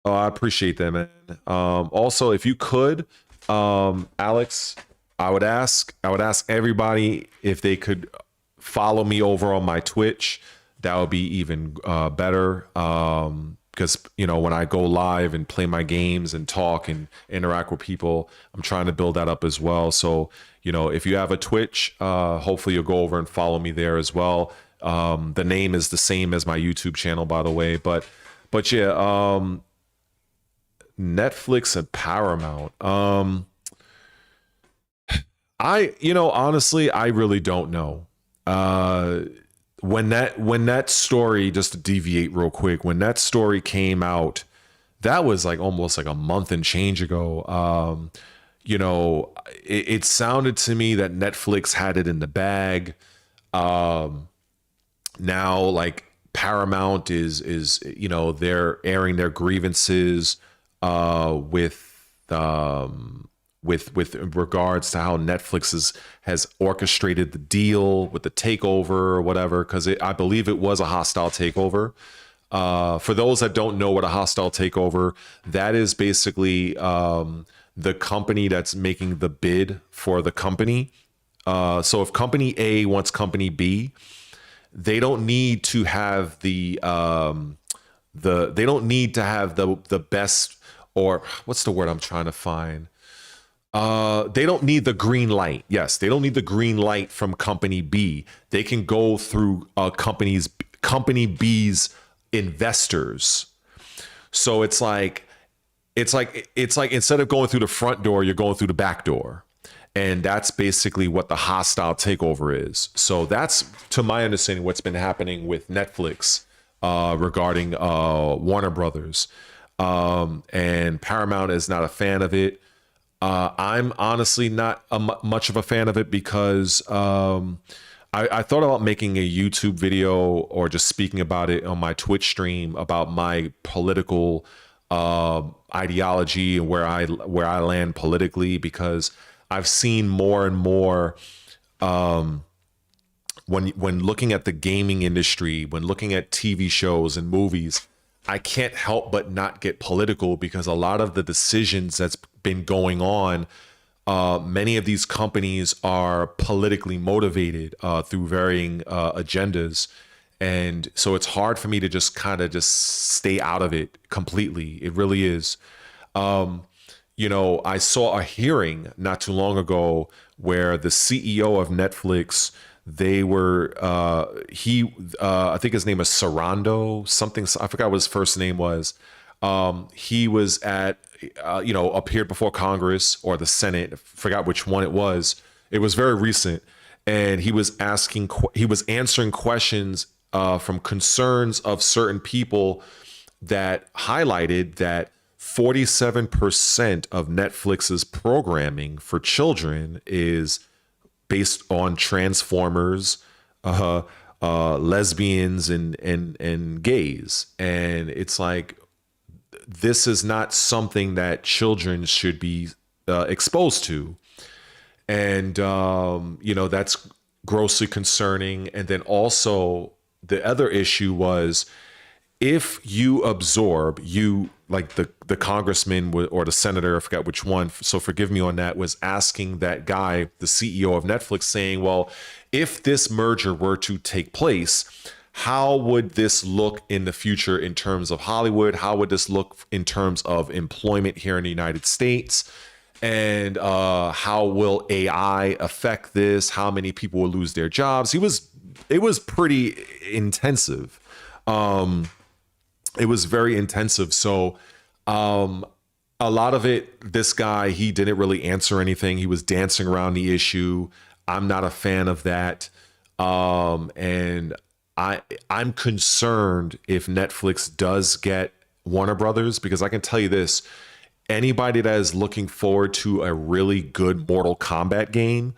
I appreciate that, man. Also, if you could, Alex, I would ask everybody if they could follow me over on my Twitch. That would be even better. Because you know, when I go live and play my games and talk and interact with people, I'm trying to build that up as well. So you know, if you have a Twitch, hopefully you'll go over and follow me there as well. The name is the same as my YouTube channel, by the way. But yeah, Netflix and Paramount. Honestly, I really don't know. When that story, just to deviate real quick, when that story came out, that was like almost like a month and change ago. It sounded to me that Netflix had it in the bag. Now like Paramount is they're airing their grievances with regards to how Netflix has orchestrated the deal with the takeover or whatever, because I believe it was a hostile takeover. For those that don't know what a hostile takeover, that is basically the company that's making the bid for the company. So if company A wants company B, they don't need to have the best, or what's the word I'm trying to find? They don't need the green light. Yes, they don't need the green light from company B. They can go through company B's investors. So it's like instead of going through the front door, you're going through the back door. And that's basically what the hostile takeover is. So that's, to my understanding, what's been happening with Netflix regarding Warner Brothers. And Paramount is not a fan of it. I'm honestly not much of a fan of it, because I thought about making a YouTube video or just speaking about it on my Twitch stream about my political ideology and where I land politically, because I've seen more and more when looking at the gaming industry, when looking at TV shows and movies, I can't help but not get political, because a lot of the decisions that's been going on, many of these companies are politically motivated through varying agendas. And so it's hard for me to just kind of just stay out of it completely. It really is. I saw a hearing not too long ago where the CEO of Netflix, they were I think his name is Sarando something, I forgot what his first name was. He was appeared before Congress or the Senate, forgot which one it was. It was very recent, and he was answering questions from concerns of certain people that highlighted that 47% of Netflix's programming for children is based on Transformers, lesbians, and gays. And it's like, this is not something that children should be exposed to. And, that's grossly concerning. And then also the other issue was, if you absorb, like the congressman or the senator, I forgot which one, so forgive me on that, was asking that guy, the CEO of Netflix, saying, well, if this merger were to take place, how would this look in the future in terms of Hollywood? How would this look in terms of employment here in the United States? And how will AI affect this? How many people will lose their jobs? It was pretty intensive. It was very intensive. So a lot of it, this guy, he didn't really answer anything. He was dancing around the issue. I'm not a fan of that. And I'm concerned if Netflix does get Warner Brothers, because I can tell you this, anybody that is looking forward to a really good Mortal Kombat game,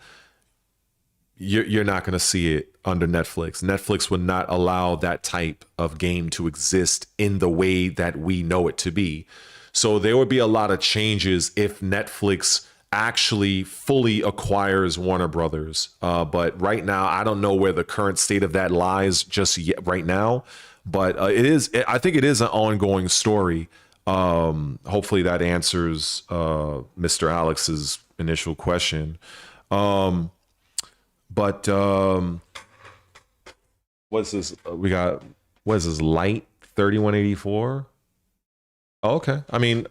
you're not going to see it under Netflix. Netflix would not allow that type of game to exist in the way that we know it to be. So there would be a lot of changes if Netflix actually fully acquires Warner Brothers. But right now, I don't know where the current state of that lies just yet right now. But I think it is an ongoing story. Hopefully that answers Mr. Alex's initial question. But what's this? We got, what is this? Light 3184. Oh, okay. I mean,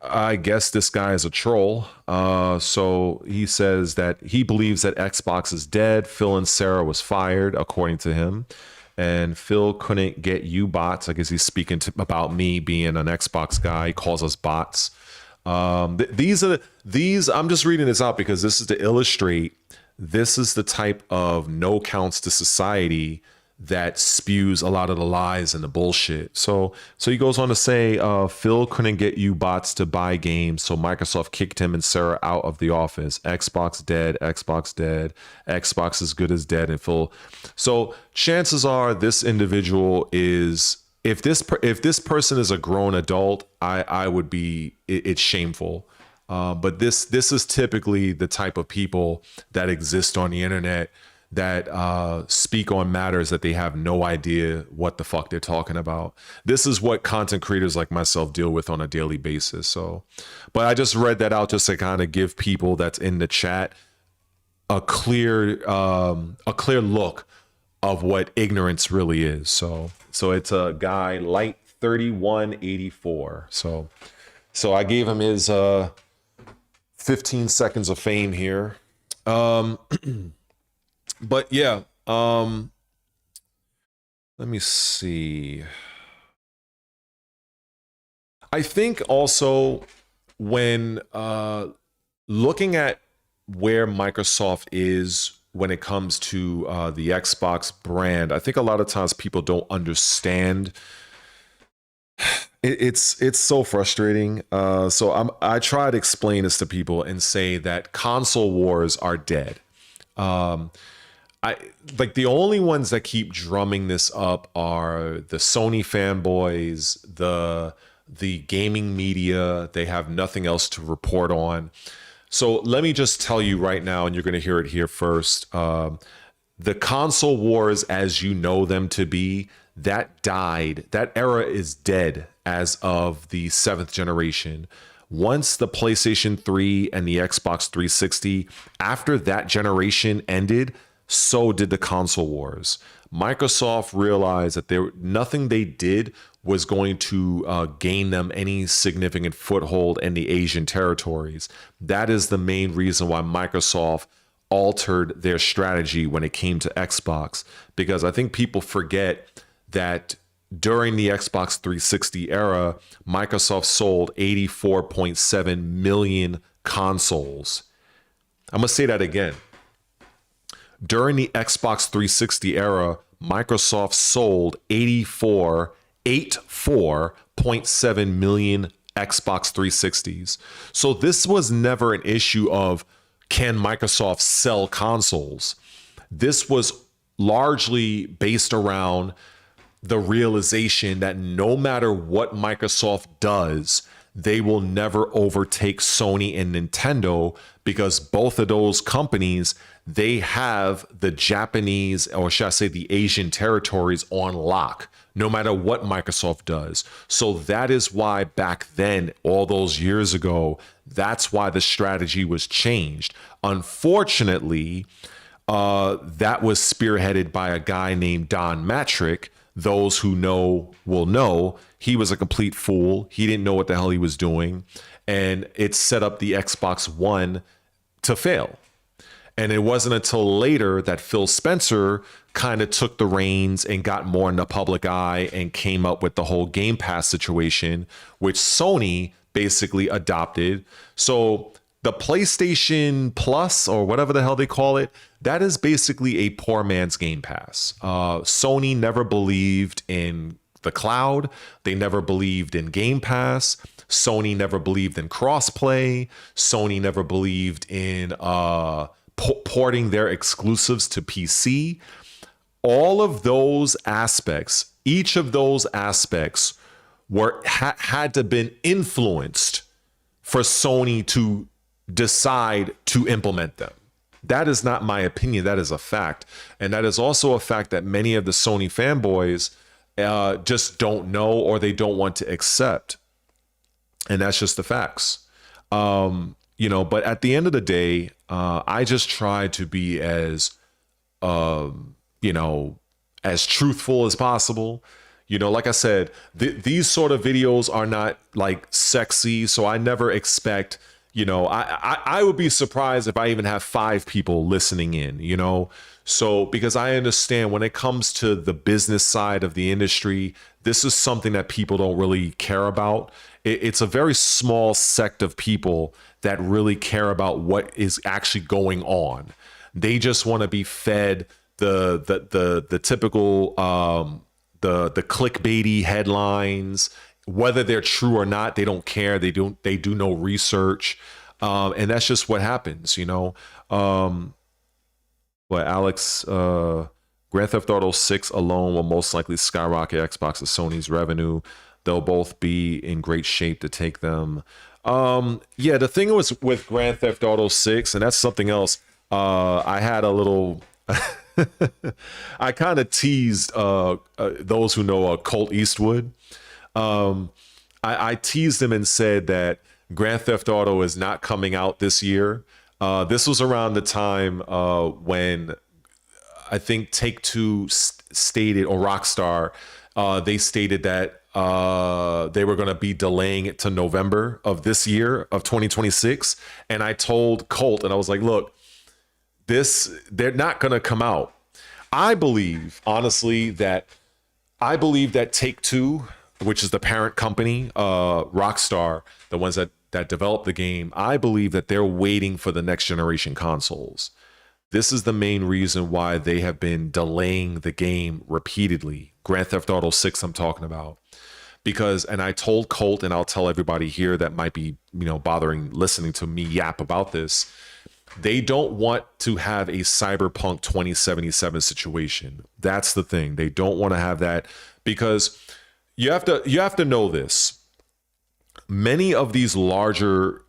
I guess this guy is a troll. So he says that he believes that Xbox is dead. Phil and Sarah was fired, according to him. And Phil couldn't get you bots. I guess he's speaking about me being an Xbox guy. He calls us bots. These, I'm just reading this out because this is to illustrate, this is the type of no counts to society that spews a lot of the lies and the bullshit. So he goes on to say, Phil couldn't get you bots to buy games, so Microsoft kicked him and Sarah out of the office. Xbox dead, Xbox dead, Xbox as good as dead. And Phil, so chances are this individual is, if this person is a grown adult, I would be, it's shameful. But this is typically the type of people that exist on the internet that speak on matters that they have no idea what the fuck they're talking about. This is what content creators like myself deal with on a daily basis. So, but I just read that out just to kind of give people that's in the chat a clear look of what ignorance really is. So it's a guy, Light 3184. So I gave him his 15 seconds of fame here. But yeah, let me see. I think also when looking at where Microsoft is when it comes to the Xbox brand, I think a lot of times people don't understand. It's so frustrating. So I try to explain this to people and say that console wars are dead. Like the only ones that keep drumming this up are the Sony fanboys, the gaming media. They have nothing else to report on. So let me just tell you right now, and you're going to hear it here first. The console wars, as you know them to be, that died. That era is dead as of the 7th generation. Once the PlayStation 3 and the Xbox 360, after that generation ended, so did the console wars. Microsoft realized that nothing they did was going to gain them any significant foothold in the Asian territories. That is the main reason why Microsoft altered their strategy when it came to Xbox, because I think people forget that during the Xbox 360 era, Microsoft sold 84.7 million consoles. I'm going to say that again. During the Xbox 360 era, Microsoft sold 84.7 million Xbox 360s. So this was never an issue of, can Microsoft sell consoles? This was largely based around the realization that no matter what Microsoft does, they will never overtake Sony and Nintendo, because both of those companies, they have the Japanese, or should I say the Asian territories on lock, no matter what Microsoft does. So that is why back then, all those years ago, that's why the strategy was changed. Unfortunately, that was spearheaded by a guy named Don Matrick. Those who know will know he was a complete fool. He didn't know what the hell he was doing. And it set up the Xbox One to fail. And it wasn't until later that Phil Spencer kind of took the reins and got more in the public eye and came up with the whole Game Pass situation, which Sony basically adopted. So the PlayStation Plus, or whatever the hell they call it, that is basically a poor man's Game Pass. Sony never believed in the cloud. They never believed in Game Pass. Sony never believed in crossplay. Sony never believed in porting their exclusives to PC. All of those aspects, each of those aspects had to been influenced for Sony to decide to implement them. That is not my opinion. That is a fact. And that is also a fact that many of the Sony fanboys just don't know, or they don't want to accept. And that's just the facts. You know, but at the end of the day, I just try to be as, you know, as truthful as possible. You know, like I said, these sort of videos are not like sexy. So I never expect, you know, I would be surprised if I even have 5 people listening in, you know. So because I understand when it comes to the business side of the industry, this is something that people don't really care about. It's a very small sect of people that really care about what is actually going on. They just want to be fed the typical the clickbaity headlines, whether they're true or not. They don't care. They do no research, and that's just what happens, you know. But Alex, Grand Theft Auto 6 alone will most likely skyrocket Xbox and Sony's revenue. They'll both be in great shape to take them. Yeah, the thing was with Grand Theft Auto 6, and that's something else. I had a little. I kind of teased those who know Colt Eastwood. I teased him and said that Grand Theft Auto is not coming out this year. This was around the time when I think Take-Two stated, or Rockstar, they stated that they were going to be delaying it to November of this year, of 2026. And I told Colt, and I was like, look, they're not going to come out. I believe, honestly, that Take-Two, which is the parent company, Rockstar, the ones that developed the game, I believe that they're waiting for the next generation consoles. This is the main reason why they have been delaying the game repeatedly. Grand Theft Auto 6 I'm talking about. Because, and I told Colt, and I'll tell everybody here that might be, you know, bothering listening to me yap about this, they don't want to have a Cyberpunk 2077 situation. That's the thing. They don't want to have that, because you have to know this. Many of these larger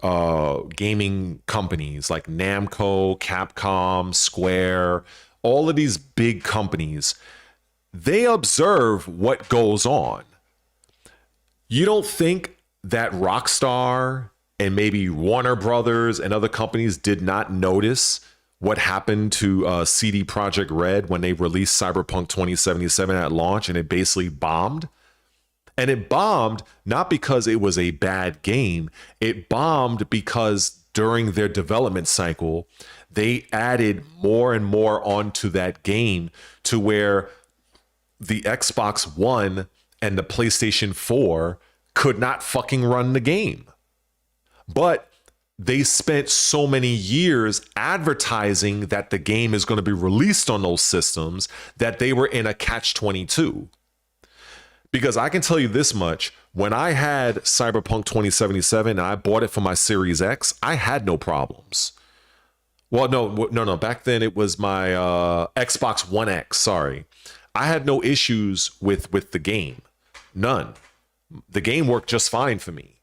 gaming companies like Namco, Capcom, Square, all of these big companies, they observe what goes on. You don't think that Rockstar and maybe Warner Brothers and other companies did not notice what happened to CD Projekt Red when they released Cyberpunk 2077 at launch, and it basically bombed? And it bombed not because it was a bad game. It bombed because during their development cycle, they added more and more onto that game, to where the Xbox One and the PlayStation 4 could not fucking run the game. But they spent so many years advertising that the game is going to be released on those systems that they were in a catch-22. Because I can tell you this much, when I had Cyberpunk 2077 and I bought it for my Series X, I had no problems. Well, no. Back then it was my Xbox One X, sorry. I had no issues with the game. None. The game worked just fine for me.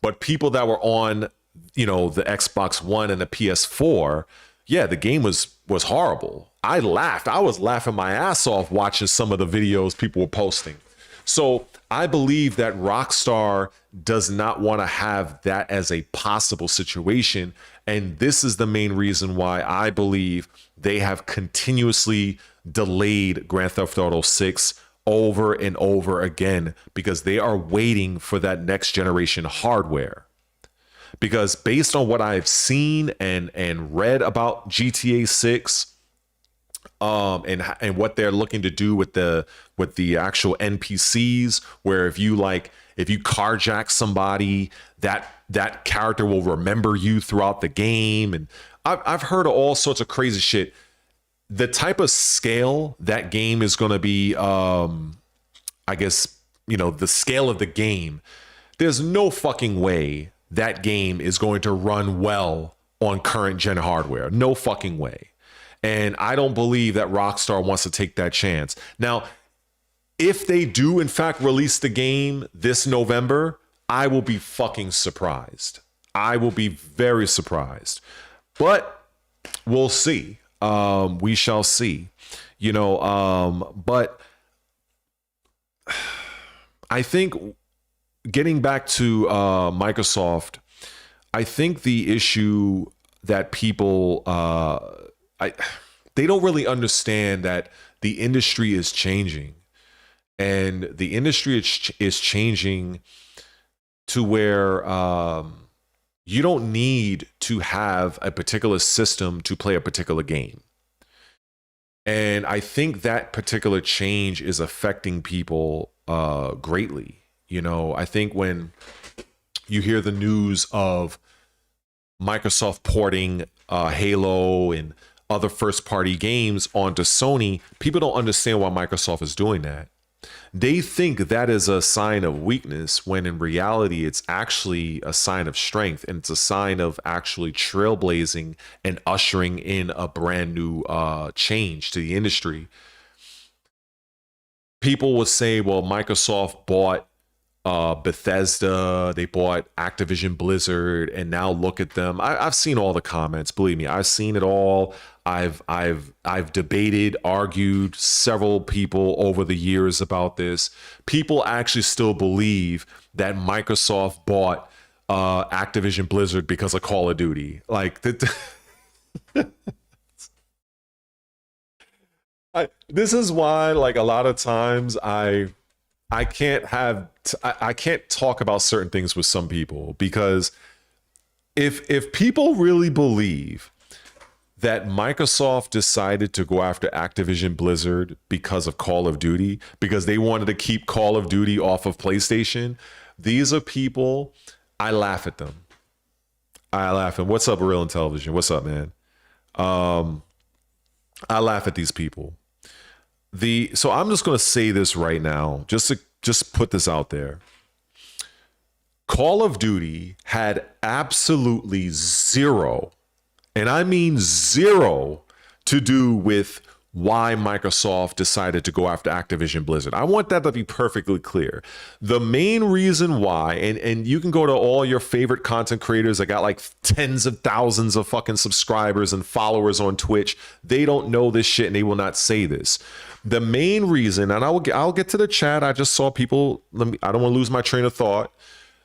But people that were on, you know, the Xbox One and the PS4, yeah, the game was horrible. I laughed. I was laughing my ass off watching some of the videos people were posting. So I believe that Rockstar does not want to have that as a possible situation. And this is the main reason why I believe they have continuously delayed Grand Theft Auto 6 over and over again, because they are waiting for that next generation hardware. Because based on what I've seen and read about GTA 6, and what they're looking to do with the actual NPCs, where if if you carjack somebody, that character will remember you throughout the game. And I've heard of all sorts of crazy shit. The type of scale that game is going to be, I guess, you know, the scale of the game, there's no fucking way that game is going to run well on current gen hardware. No fucking way. And I don't believe that Rockstar wants to take that chance. Now, if they do in fact release the game this November, I will be fucking surprised. I will be very surprised. But we'll see. We shall see. You know, but I think getting back to Microsoft, I think the issue that people they don't really understand that the industry is changing, and the industry is changing to where you don't need to have a particular system to play a particular game. And I think that particular change is affecting people greatly. You know, I think when you hear the news of Microsoft porting Halo and other first-party games onto Sony, people don't understand why Microsoft is doing that. They think that is a sign of weakness, when in reality, it's actually a sign of strength, and it's a sign of actually trailblazing and ushering in a brand new change to the industry. People would say, well, Microsoft bought Bethesda, they bought Activision Blizzard, and now look at them. I've seen all the comments. Believe me, I've seen it all. I've debated, argued several people over the years about this. People actually still believe that Microsoft bought Activision Blizzard because of Call of Duty. Like this is why, like, a lot of times I can't talk about certain things with some people, because if people really believe that Microsoft decided to go after Activision Blizzard because of Call of Duty, because they wanted to keep Call of Duty off of PlayStation, these are people, I laugh at them. I laugh at them. What's up, Real and Television? What's up, man? I laugh at these people. So I'm just going to say this right now, just put this out there. Call of Duty had absolutely zero, and I mean zero, to do with why Microsoft decided to go after Activision Blizzard. I want that to be perfectly clear. The main reason why, and you can go to all your favorite content creators that got like tens of thousands of fucking subscribers and followers on Twitch, they don't know this shit and they will not say this. The main reason, and I'll get to the chat. I just saw people. I don't want to lose my train of thought.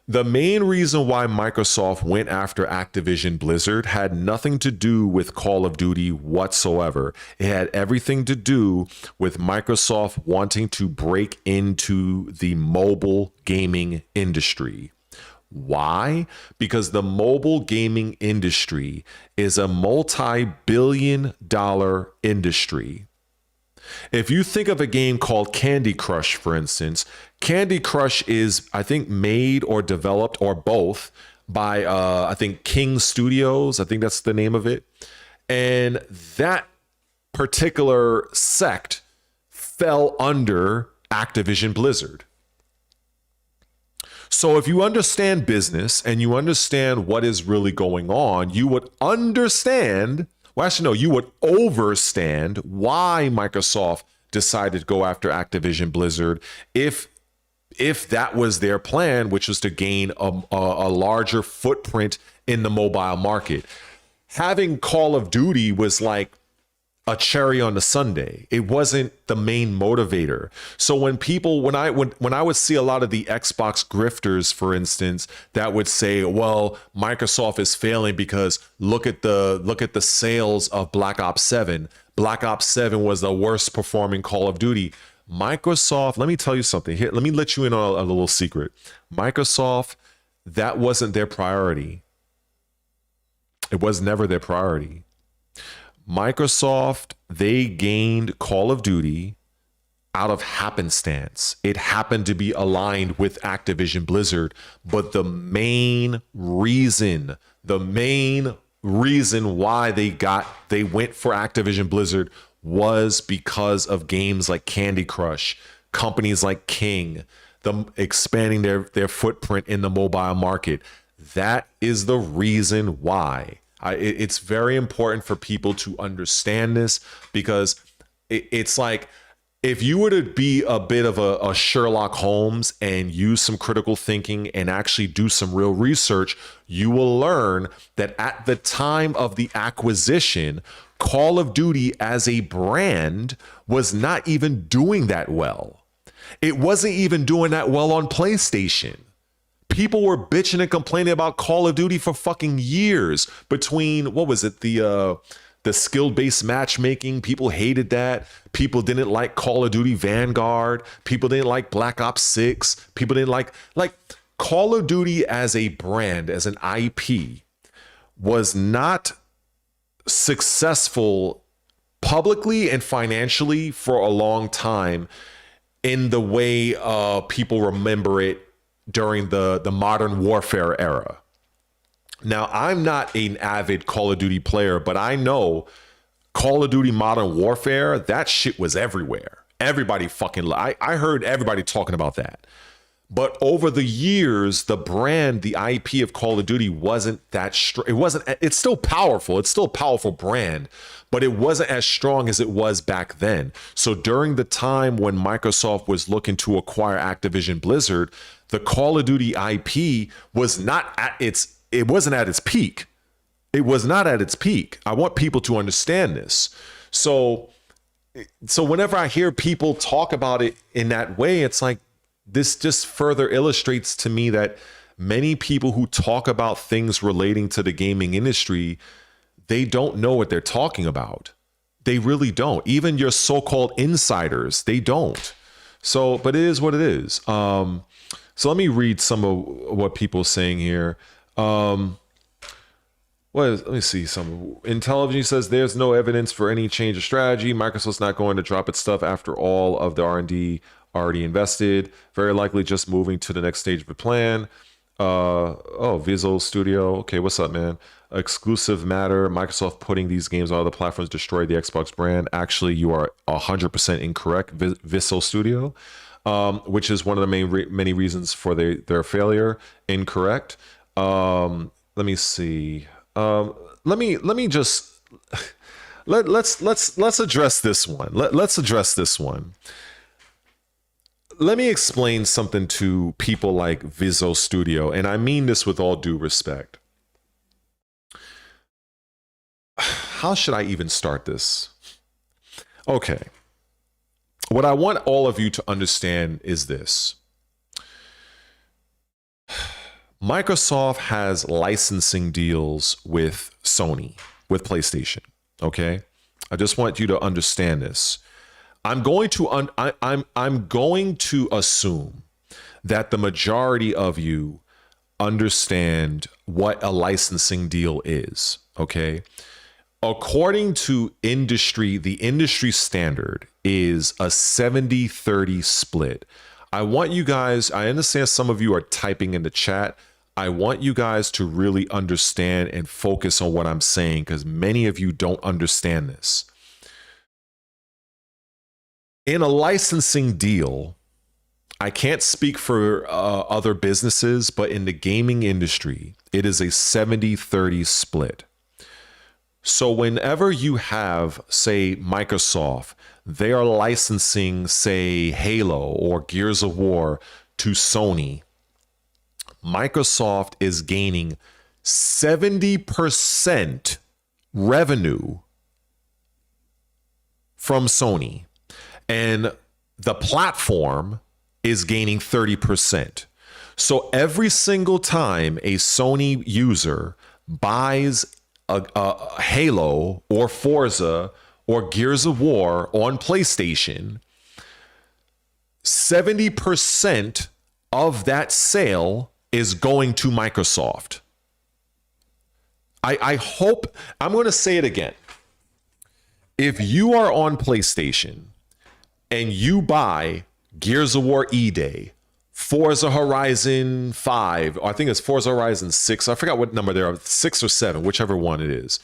The main reason why Microsoft went after Activision Blizzard had nothing to do with Call of Duty whatsoever. It had everything to do with Microsoft wanting to break into the mobile gaming industry. Why? Because the mobile gaming industry is a multi-billion-dollar industry. If you think of a game called Candy Crush, for instance, Candy Crush is, I think, made or developed, or both, by, I think, King Studios. I think that's the name of it. And that particular sect fell under Activision Blizzard. So if you understand business and you understand what is really going on, you would understand... Well, actually, no, you would overstand why Microsoft decided to go after Activision Blizzard if that was their plan, which was to gain a larger footprint in the mobile market. Having Call of Duty was like a cherry on the sundae. It wasn't the main motivator. So when I would see a lot of the Xbox grifters, for instance, that would say, well, Microsoft is failing because look at the sales of Black Ops 7. Black Ops 7 was the worst performing Call of Duty. Microsoft, let me tell you something here. Let me let you in on a little secret. Microsoft, that wasn't their priority. It was never their priority. Microsoft, they gained Call of Duty out of happenstance. It happened to be aligned with Activision Blizzard, but the main reason why they went for Activision Blizzard was because of games like Candy Crush, companies like King, them expanding their footprint in the mobile market. That is the reason why. It's very important for people to understand this, because it's like, if you were to be a bit of a Sherlock Holmes and use some critical thinking and actually do some real research, you will learn that at the time of the acquisition, Call of Duty as a brand was not even doing that well. It wasn't even doing that well on PlayStation. People were bitching and complaining about Call of Duty for fucking years, between, what was it, the skill-based matchmaking. People hated that. People didn't like Call of Duty Vanguard. People didn't like Black Ops 6. People didn't like Call of Duty as a brand, as an IP, was not successful publicly and financially for a long time in the way people remember it during the modern warfare era. Now, I'm not an avid Call of Duty player, but I know Call of Duty Modern Warfare, that shit was everywhere. Everybody fucking, I heard everybody talking about that. But over the years, the brand, the IP of Call of Duty wasn't that strong. It's still powerful. It's still a powerful brand, but it wasn't as strong as it was back then. So during the time when Microsoft was looking to acquire Activision Blizzard, the Call of Duty IP was not at its, it wasn't at its peak. It was not at its peak. I want people to understand this. So whenever I hear people talk about it in that way, it's like, this just further illustrates to me that many people who talk about things relating to the gaming industry, they don't know what they're talking about. They really don't. Even your so-called insiders, they don't. So, but it is what it is. So let me read some of what people are saying here. Let me see some. Intelligence says there's no evidence for any change of strategy. Microsoft's not going to drop its stuff after all of the R&D already invested. Very likely just moving to the next stage of the plan. Visual Studio. Okay, what's up, man? Exclusive matter. Microsoft putting these games on other platforms destroyed the Xbox brand. Actually, you are 100% incorrect. Visual Studio, which is one of the many reasons for their failure. Incorrect. Let me see. Let me just let's address this one. Let's address this one. Let me explain something to people like Visual Studio, and I mean this with all due respect. How should I even start this? Okay. What I want all of you to understand is this. Microsoft has licensing deals with Sony, with PlayStation, okay? I just want you to understand this. I'm going to assume that the majority of you understand what a licensing deal is, okay? According to industry, the industry standard is a 70-30 split. I want you guys, I understand some of you are typing in the chat. I want you guys to really understand and focus on what I'm saying, because many of you don't understand this. In a licensing deal, I can't speak for other businesses, but in the gaming industry, it is a 70-30 split. So whenever you have, say, Microsoft, they are licensing, say, Halo or Gears of War to Sony, Microsoft is gaining 70% revenue from Sony, and the platform is gaining 30%. So every single time a Sony user buys a Halo or Forza or Gears of War on PlayStation, 70% of that sale is going to Microsoft. I hope, I'm going to say it again. If you are on PlayStation and you buy Gears of War E-Day, Forza Horizon 5, or I think it's Forza Horizon 6, I forgot what number there are, 6 or 7, whichever one it is.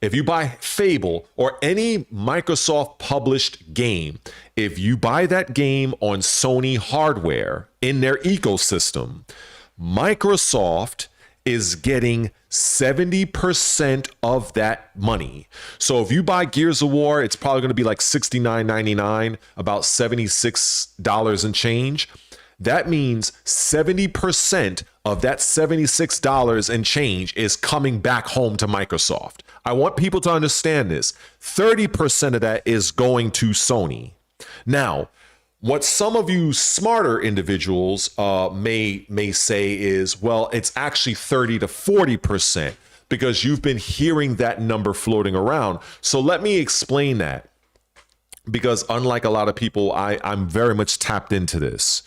If you buy Fable or any Microsoft published game, if you buy that game on Sony hardware in their ecosystem, Microsoft is getting 70% of that money. So if you buy Gears of War, it's probably going to be like $69.99, about $76 and change. That means 70% of that $76 and change is coming back home to Microsoft. I want people to understand this. 30% of that is going to Sony. Now, what some of you smarter individuals may say is, well, it's actually 30 to 40% because you've been hearing that number floating around. So let me explain that, because unlike a lot of people, I'm very much tapped into this.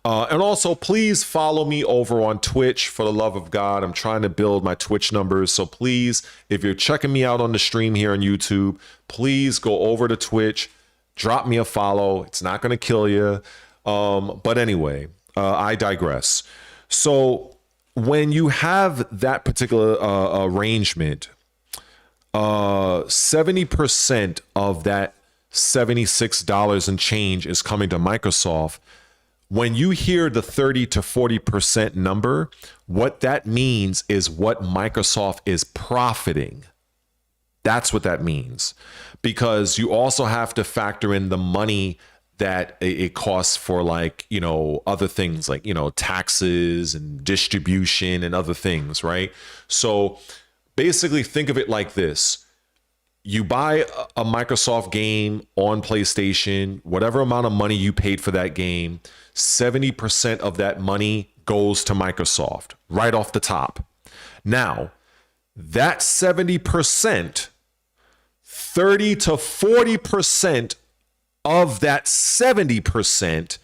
And also, please follow me over on Twitch, for the love of God. I'm trying to build my Twitch numbers. So please, if you're checking me out on the stream here on YouTube, please go over to Twitch. Drop me a follow. It's not going to kill you. But anyway, I digress. So when you have that particular arrangement, 70% of that $76 and change is coming to Microsoft. When you hear the 30 to 40% number, what that means is what Microsoft is profiting. That's what that means, because you also have to factor in the money that it costs for, like, you know, other things like, you know, taxes and distribution and other things, right? So basically think of it like this. You buy a Microsoft game on PlayStation, whatever amount of money you paid for that game, 70% of that money goes to Microsoft right off the top. Now, that 70%, 30 to 40% of that 70%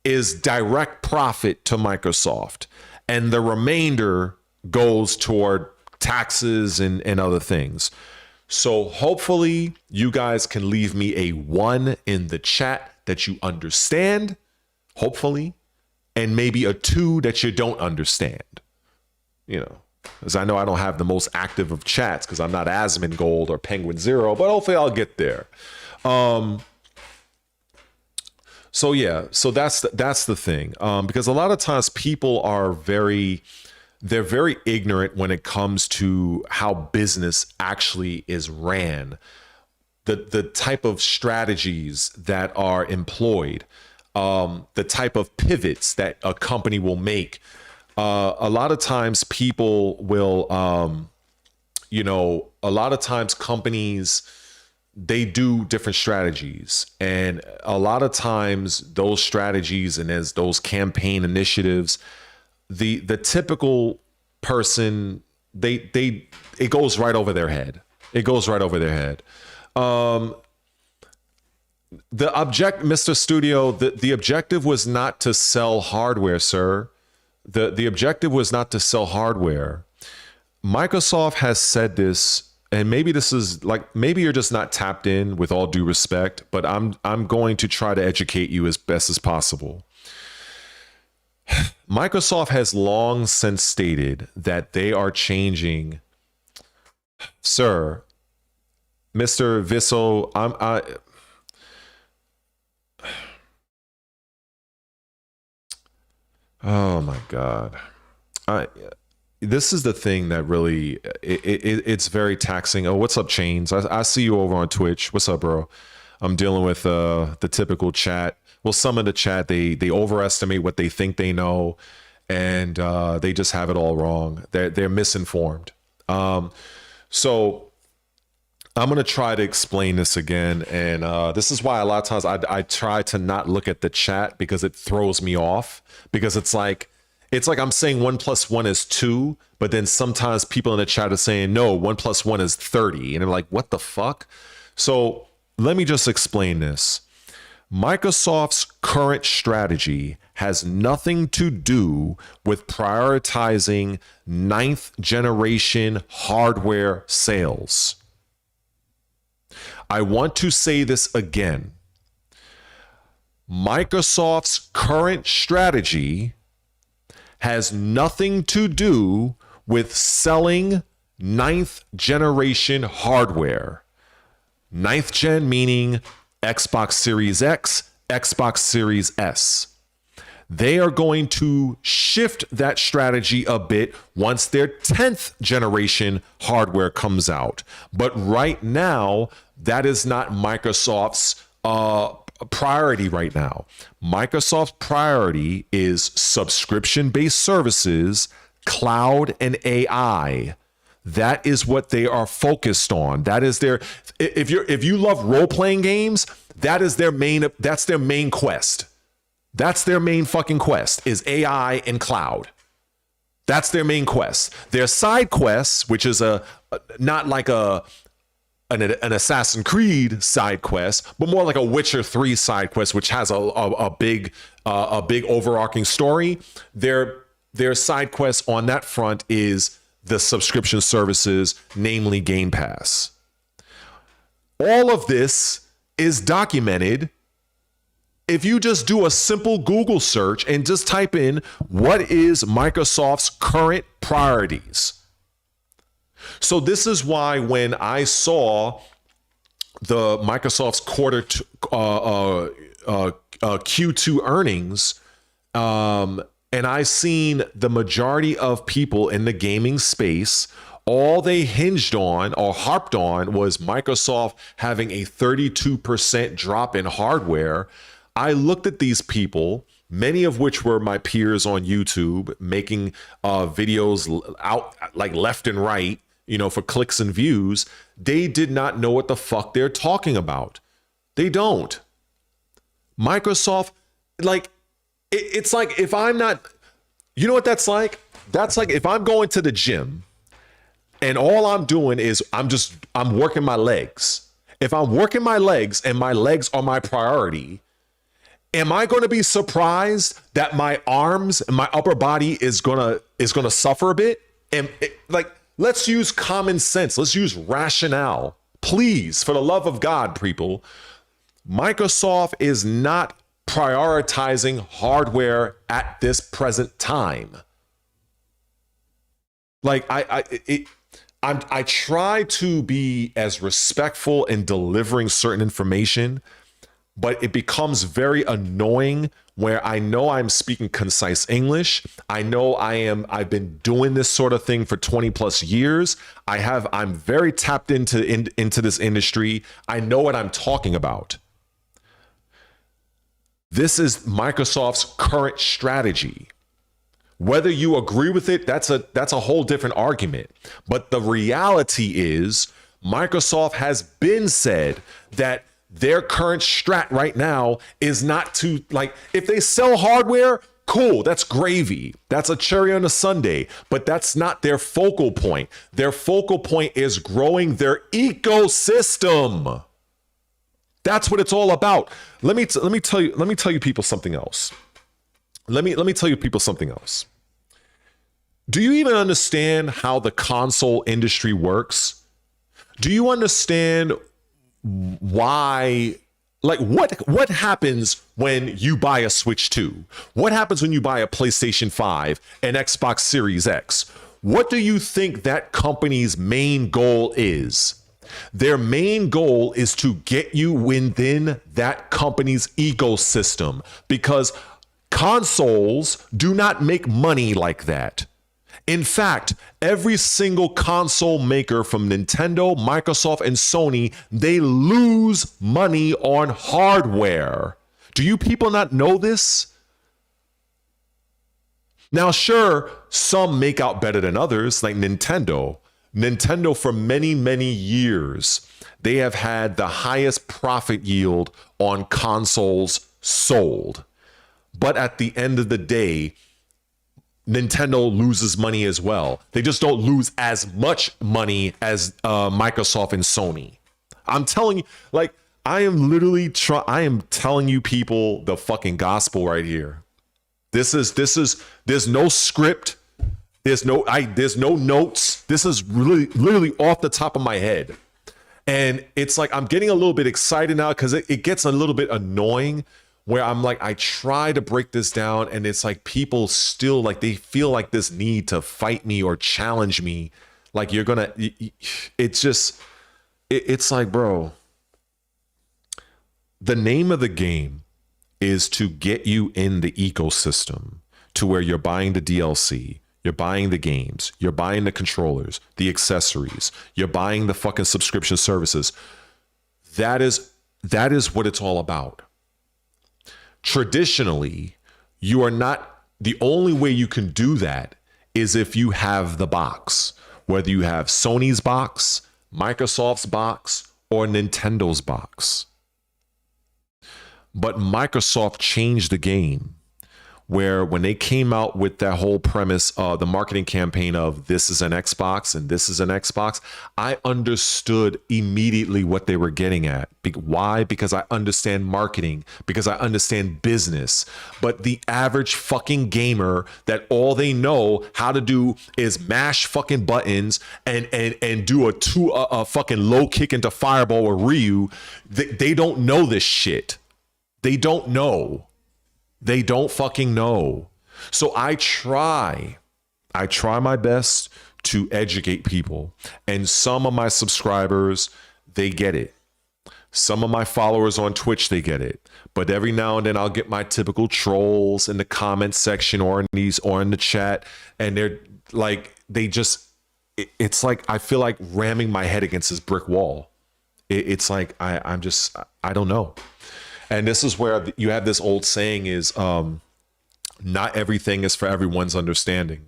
is direct profit to Microsoft. And the remainder goes toward taxes and other things. So hopefully you guys can leave me a 1 in the chat that you understand, hopefully, and maybe a 2 that you don't understand, you know. Because I know I don't have the most active of chats because I'm not Asmongold or Penguin Zero, but hopefully I'll get there. So yeah, so that's the thing. Because a lot of times people are very ignorant when it comes to how business actually is ran, the type of strategies that are employed, the type of pivots that a company will make. A lot of times people will, a lot of times companies, they do different strategies. And a lot of times those strategies and as those campaign initiatives, the typical person, it goes right over their head. It goes right over their head. Mr. Studio, the objective was not to sell hardware, sir. The objective was not to sell hardware. Microsoft has said this, and maybe this is like, maybe you're just not tapped in, with all due respect, but I'm going to try to educate you as best as possible. Microsoft has long since stated that they are changing. Sir, Mr. Visso, oh my God. This is the thing that really, it's very taxing. Oh, what's up, Chains? I see you over on Twitch. What's up, bro? I'm dealing with the typical chat. Well, some of the chat, they overestimate what they think they know, and they just have it all wrong. They're misinformed. So I'm going to try to explain this again. And this is why a lot of times I try to not look at the chat, because it throws me off, because it's like I'm saying 1 + 1 is 2, but then sometimes people in the chat are saying, no, 1 + 1 is 30. And I'm like, what the fuck? So let me just explain this. Microsoft's current strategy has nothing to do with prioritizing 9th generation hardware sales. I want to say this again. Microsoft's current strategy has nothing to do with selling ninth generation hardware. Ninth gen meaning Xbox Series X, Xbox Series S. They are going to shift that strategy a bit once their 10th generation hardware comes out. But right now, that is not Microsoft's priority right now. Microsoft's priority is subscription-based services, cloud, and AI. That is what they are focused on. That is their, if you love role-playing games, that's their main quest. That's their main fucking quest, is AI and cloud. That's their main quest. Their side quests, which is not like an Assassin's Creed side quest, but more like a Witcher 3 side quest, which has a big overarching story. Their side quest on that front is the subscription services, namely Game Pass. All of this is documented if you just do a simple Google search and just type in what is Microsoft's current priorities. So this is why when I saw the Microsoft's Q2 earnings, and I seen the majority of people in the gaming space, all they hinged on or harped on was Microsoft having a 32% drop in hardware. I looked at these people, many of which were my peers on YouTube, making videos out like left and right, for clicks and views. They did not know what the fuck they're talking about. They don't. Microsoft, it's like if I'm not, you know what that's like? That's like if I'm going to the gym and all I'm doing is I'm working my legs. If I'm working my legs and my legs are my priority, am I going to be surprised that my arms and my upper body is gonna suffer a bit? And let's use common sense. Let's use rationale. Please, for the love of God, people, Microsoft is not prioritizing hardware at this present time. I try to be as respectful in delivering certain information, but it becomes very annoying where I know I'm speaking concise English. I know I've been doing this sort of thing for 20 plus years. I'm very tapped into this industry. I know what I'm talking about. This is Microsoft's current strategy. Whether you agree with it, that's a whole different argument. But the reality is Microsoft has been said that their current strat right now is not to, if they sell hardware, cool, that's gravy. That's a cherry on a sundae, but that's not their focal point. Their focal point is growing their ecosystem. That's what it's all about. Let me tell you people something else. Let me tell you people something else. Do you even understand how the console industry works? Do you understand why, what happens when you buy a Switch 2? What happens when you buy a PlayStation 5 and Xbox Series X? What do you think that company's main goal is? Their main goal is to get you within that company's ecosystem, because consoles do not make money like that. In fact, every single console maker from Nintendo, Microsoft, and Sony, they lose money on hardware. Do you people not know this? Now, sure, some make out better than others, like Nintendo. Nintendo, for many, many years, they have had the highest profit yield on consoles sold. But at the end of the day, Nintendo loses money as well. They just don't lose as much money as Microsoft and Sony. I'm telling you, I am telling you people the fucking gospel right here. There's no script. There's no notes. This is really literally off the top of my head. And it's like I'm getting a little bit excited now because it gets a little bit annoying where I'm like, I try to break this down, and it's like people still like they feel like this need to fight me or challenge me. Like you're gonna, it's just, it's like, bro, the name of the game is to get you in the ecosystem to where you're buying the DLC, you're buying the games, you're buying the controllers, the accessories, you're buying the fucking subscription services. That is what it's all about. Traditionally, you are not, the only way you can do that is if you have the box, whether you have Sony's box, Microsoft's box, or Nintendo's box. But Microsoft changed the game, where when they came out with that whole premise, the marketing campaign of this is an Xbox and this is an Xbox, I understood immediately what they were getting at. Why? Because I understand marketing, because I understand business. But the average fucking gamer that all they know how to do is mash fucking buttons and do a fucking low kick into Fireball or Ryu, they don't know this shit. They don't know. They don't fucking know. So I try my best to educate people. And some of my subscribers, they get it. Some of my followers on Twitch, they get it. But every now and then I'll get my typical trolls in the comment section or in the chat. And they're like, it's like, I feel like ramming my head against this brick wall. It's like, I don't know. And this is where you have this old saying is, not everything is for everyone's understanding.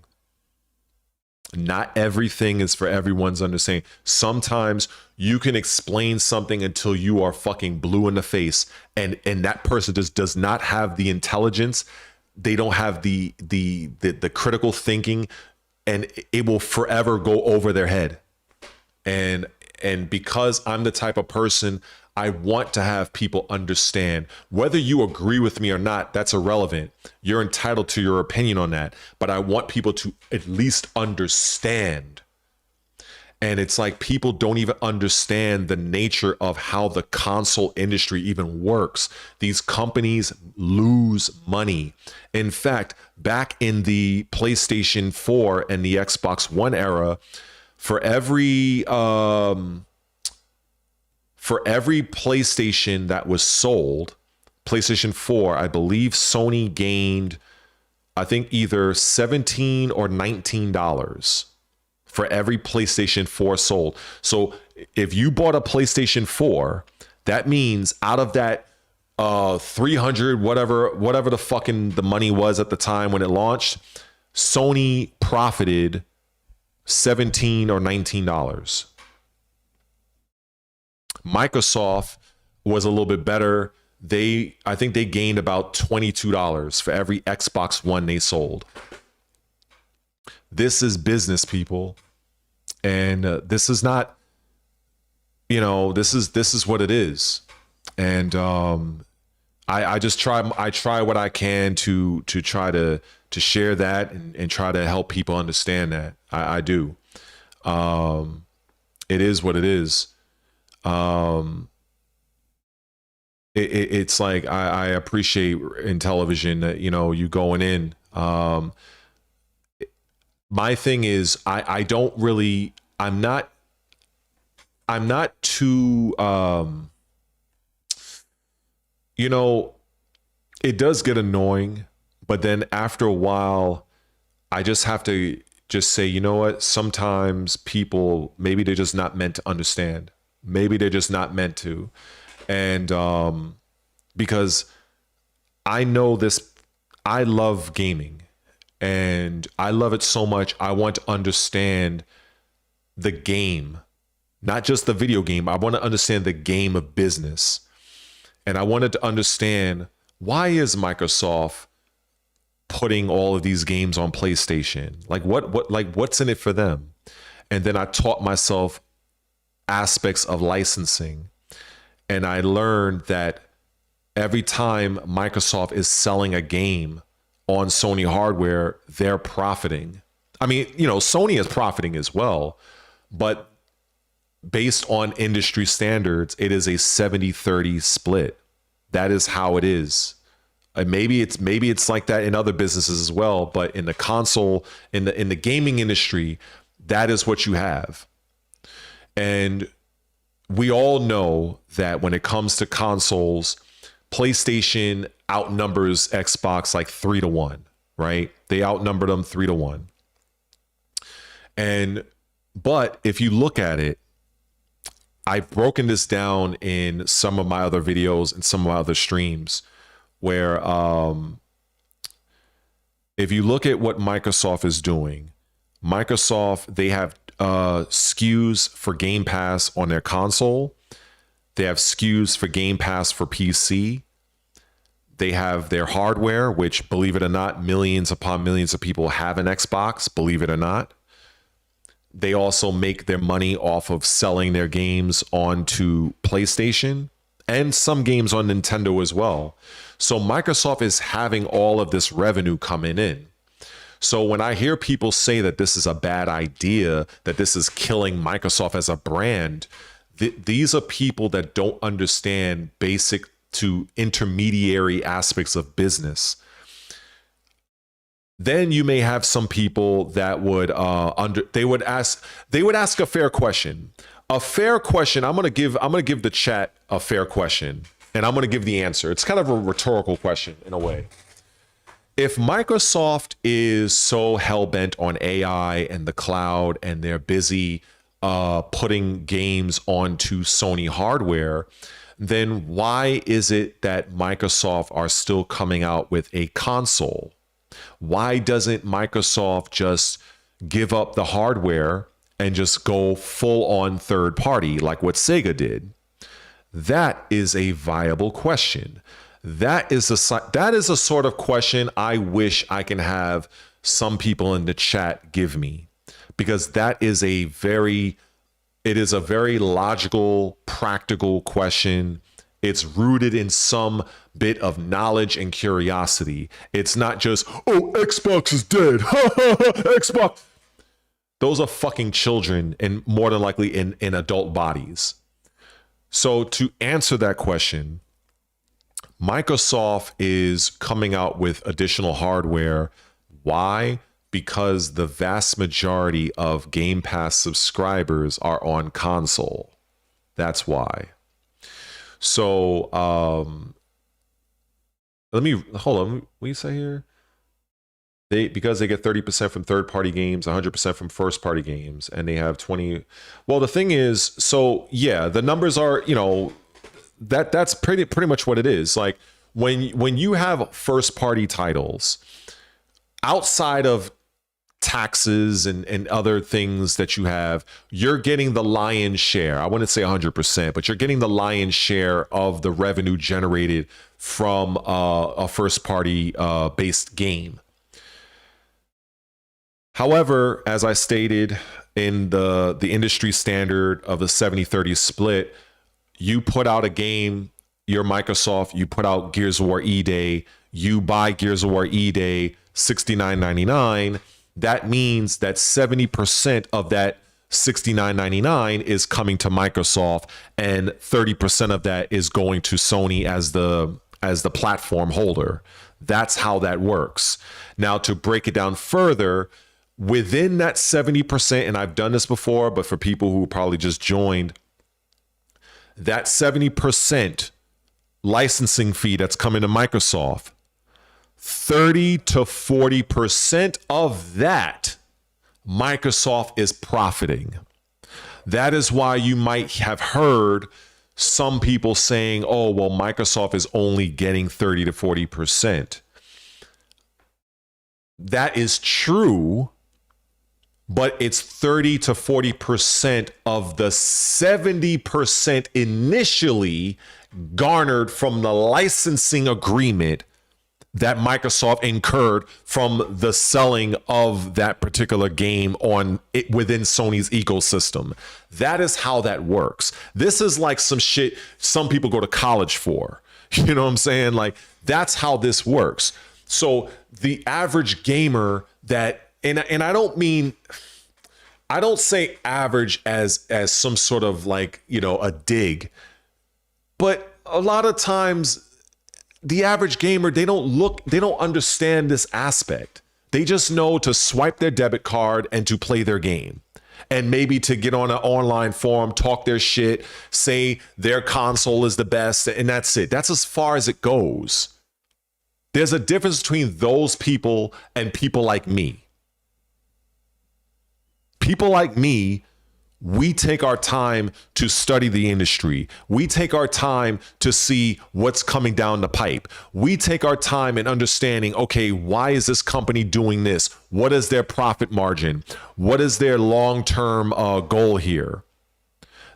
Not everything is for everyone's understanding. Sometimes you can explain something until you are fucking blue in the face, and that person just does not have the intelligence. They don't have the critical thinking, and it will forever go over their head. And because I'm the type of person, I want to have people understand. Whether you agree with me or not, that's irrelevant. You're entitled to your opinion on that. But I want people to at least understand. And it's like people don't even understand the nature of how the console industry even works. These companies lose money. In fact, back in the PlayStation 4 and the Xbox One era, for every PlayStation that was sold, PlayStation 4, I believe Sony gained, I think either $17 or $19 for every PlayStation 4 sold. So if you bought a PlayStation 4, that means out of that 300, whatever the fucking the money was at the time when it launched, Sony profited $17 or $19. Microsoft was a little bit better. I think they gained about $22 for every Xbox One they sold. This is business, people. And this is not, this is what it is. And I just try what I can to try to share that and try to help people understand that. I do. It is what it is. It's like I appreciate in television that you going in. My thing is I'm not too it does get annoying, but then after a while I just have to just say, you know what, sometimes people, maybe they're just not meant to understand. Maybe they're just not meant to. And because I know this, I love gaming and I love it so much. I want to understand the game, not just the video game. I want to understand the game of business. And I wanted to understand, why is Microsoft putting all of these games on PlayStation? Like what's in it for them? And then I taught myself aspects of licensing. And I learned that every time Microsoft is selling a game on Sony hardware, they're profiting. I mean, Sony is profiting as well, but based on industry standards, it is a 70-30 split. That is how it is. Maybe it's like that in other businesses as well, but in the console, in the gaming industry, that is what you have. And we all know that when it comes to consoles, PlayStation outnumbers Xbox like 3-1, right? They outnumber them 3-1. But if you look at it, I've broken this down in some of my other videos and some of my other streams where if you look at what Microsoft is doing, they have SKUs for Game Pass on their console. They have SKUs for Game Pass for PC. They have their hardware, which, believe it or not, millions upon millions of people have an Xbox, believe it or not. They also make their money off of selling their games onto PlayStation and some games on Nintendo as well. So Microsoft is having all of this revenue coming in. So when I hear people say that this is a bad idea, that this is killing Microsoft as a brand, these are people that don't understand basic to intermediary aspects of business. Then you may have some people that would they would ask a fair question. A fair question. I'm gonna give the chat a fair question, and I'm gonna give the answer. It's kind of a rhetorical question in a way. If Microsoft is so hell-bent on AI and the cloud, and they're busy putting games onto Sony hardware, then why is it that Microsoft are still coming out with a console? Why doesn't Microsoft just give up the hardware and just go full on third party like what Sega did? That is a viable question. That is a sort of question I wish I can have some people in the chat give me, because that is a very logical, practical question. It's rooted in some bit of knowledge and curiosity. It's not just, oh, Xbox is dead. Xbox. Those are fucking children, and more than likely in adult bodies. So to answer that question, Microsoft is coming out with additional hardware. Why? Because the vast majority of Game Pass subscribers are on console. That's why. So let me hold on. What do you say here? Because they get 30% from third-party games, 100% from first-party games, and they have 20. Well, the thing is, so yeah, the numbers are, that's pretty much what it is. Like when you have first-party titles outside of taxes and other things that you have, you're getting the lion's share. I wouldn't say 100%, but you're getting the lion's share of the revenue generated from a first-party based game. However, as I stated in the industry standard of the 70-30 split, you put out a game, you're Microsoft, you put out Gears of War E-Day, you buy Gears of War E-Day $69.99. That means that 70% of that $69.99 is coming to Microsoft, and 30% of that is going to Sony as the platform holder. That's how that works. Now, to break it down further, within that 70%, and I've done this before, but for people who probably just joined, that 70% licensing fee that's coming to Microsoft, 30 to 40% of that, Microsoft is profiting. That is why you might have heard some people saying, oh, well, Microsoft is only getting 30 to 40%. That is true, but it's 30 to 40% of the 70% initially garnered from the licensing agreement that Microsoft incurred from the selling of that particular game on it within Sony's ecosystem. That is how that works. This is like some shit some people go to college for. You know what I'm saying? Like, that's how this works. So the average gamer that, and I don't say average as some sort of like, a dig, but a lot of times the average gamer, they don't understand this aspect. They just know to swipe their debit card and to play their game. And maybe to get on an online forum, talk their shit, say their console is the best, and that's it. That's as far as it goes. There's a difference between those people and people like me. People like me, we take our time to study the industry. We take our time to see what's coming down the pipe. We take our time in understanding, okay, why is this company doing this? What is their profit margin? What is their long-term goal here?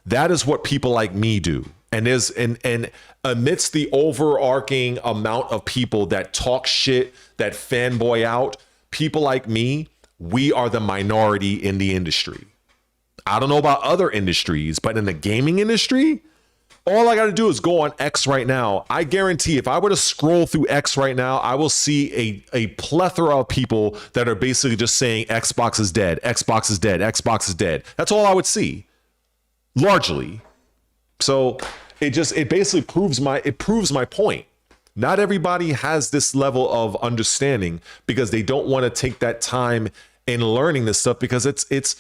That is what people like me do. And there's and amidst the overarching amount of people that talk shit, that fanboy out, people like me, we are the minority in the industry. I don't know about other industries, but in the gaming industry, all I got to do is go on X right now. I guarantee if I were to scroll through X right now, I will see a plethora of people that are basically just saying Xbox is dead, Xbox is dead, Xbox is dead. That's all I would see, largely. So it basically proves my point. Not everybody has this level of understanding because they don't want to take that time in learning this stuff because it's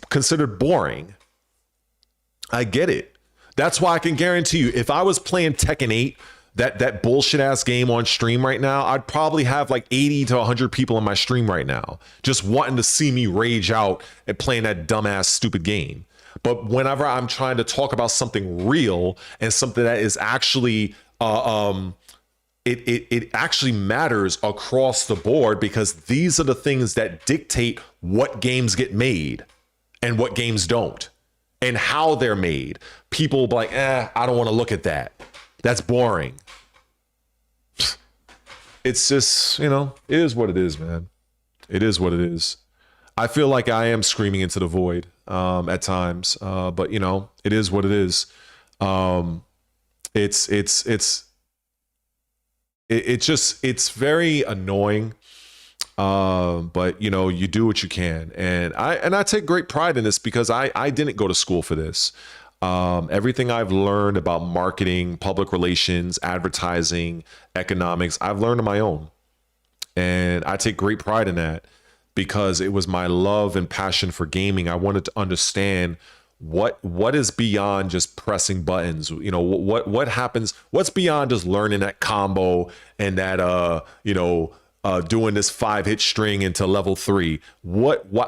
considered boring. I get it. That's why I can guarantee you, if I was playing Tekken 8, that bullshit ass game on stream right now, I'd probably have like 80 to 100 people in my stream right now, just wanting to see me rage out and playing that dumbass stupid game. But whenever I'm trying to talk about something real and something that is actually it actually matters across the board, because these are the things that dictate what games get made and what games don't and how they're made. People will be like, I don't want to look at that. That's boring. It's just, it is what it is, man. It is what it is. I feel like I am screaming into the void at times, but it is what it is. It's very annoying, but you do what you can, and I take great pride in this because I didn't go to school for this. Everything I've learned about marketing, public relations, advertising, economics, I've learned on my own, and I take great pride in that because it was my love and passion for gaming. I wanted to understand what is beyond just pressing buttons. What happens, what's beyond just learning that combo and that doing this 5-hit string into level 3.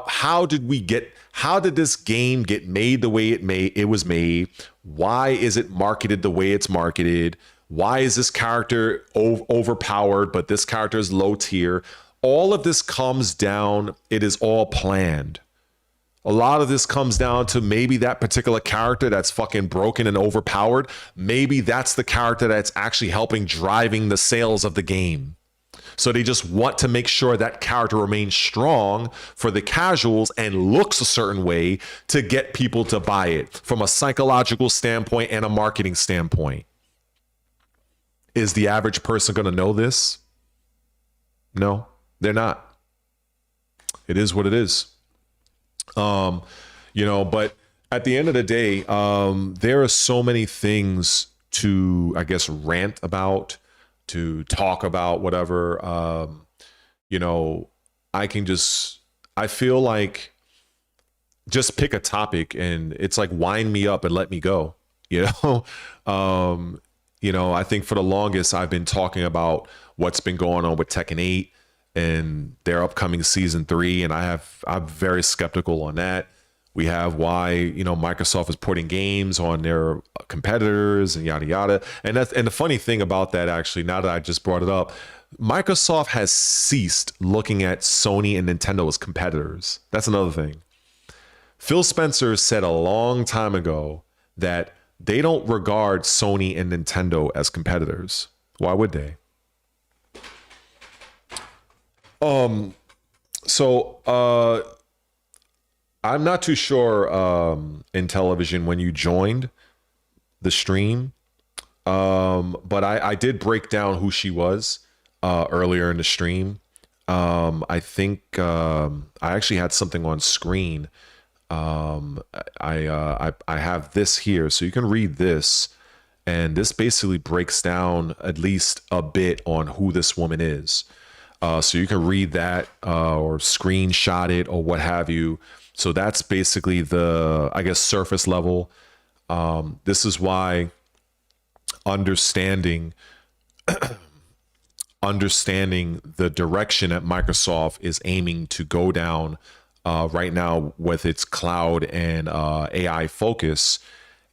How did this game get made the way it was made? Why is it marketed the way it's marketed? Why is this character overpowered but this character is low tier? All of this comes down, it is all planned. A lot of this comes down to maybe that particular character that's fucking broken and overpowered. Maybe that's the character that's actually helping driving the sales of the game. So they just want to make sure that character remains strong for the casuals and looks a certain way to get people to buy it from a psychological standpoint and a marketing standpoint. Is the average person going to know this? No, they're not. It is what it is. But at the end of the day, there are so many things to, I guess, rant about, to talk about, whatever. I feel like just pick a topic and it's like wind me up and let me go. I think for the longest I've been talking about what's been going on with Tekken 8 and their upcoming season 3, and I'm very skeptical on that. We have why Microsoft is putting games on their competitors and yada yada. And the funny thing about that, actually, now that I just brought it up, Microsoft has ceased looking at Sony and Nintendo as competitors. That's another thing. Phil Spencer said a long time ago that they don't regard Sony and Nintendo as competitors. Why would they? I'm not too sure in television when you joined the stream, but I did break down who she was earlier in the stream. I think I actually had something on screen. I have this here, so you can read this, And this basically breaks down at least a bit on who this woman is. So you can read that or screenshot it or what have you. So that's basically the, I guess, surface level. This is why understanding the direction that Microsoft is aiming to go down right now with its cloud and AI focus,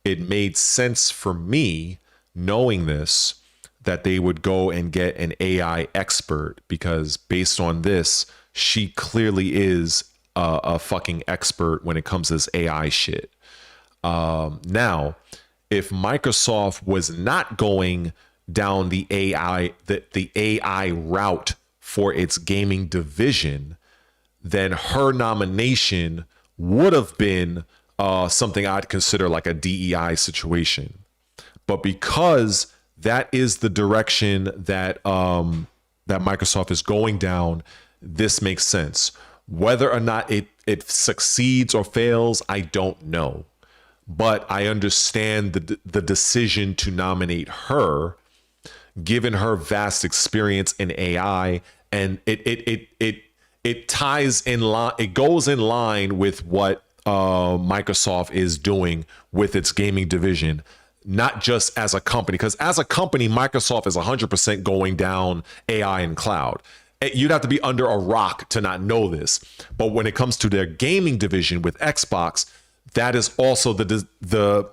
it made sense for me, knowing this, that they would go and get an AI expert, because based on this, she clearly is a fucking expert when it comes to this AI shit. Now, if Microsoft was not going down the AI route for its gaming division, then her nomination would have been something I'd consider like a DEI situation. But because that is the direction that that Microsoft is going down, this makes sense. Whether or not it succeeds or fails, I don't know. But I understand the decision to nominate her, given her vast experience in AI, and it ties in line. It goes in line with what Microsoft is doing with its gaming division, not just as a company. Because as a company, Microsoft is 100% going down AI and cloud. You'd have to be under a rock to not know this. But when it comes to their gaming division with Xbox, that is also the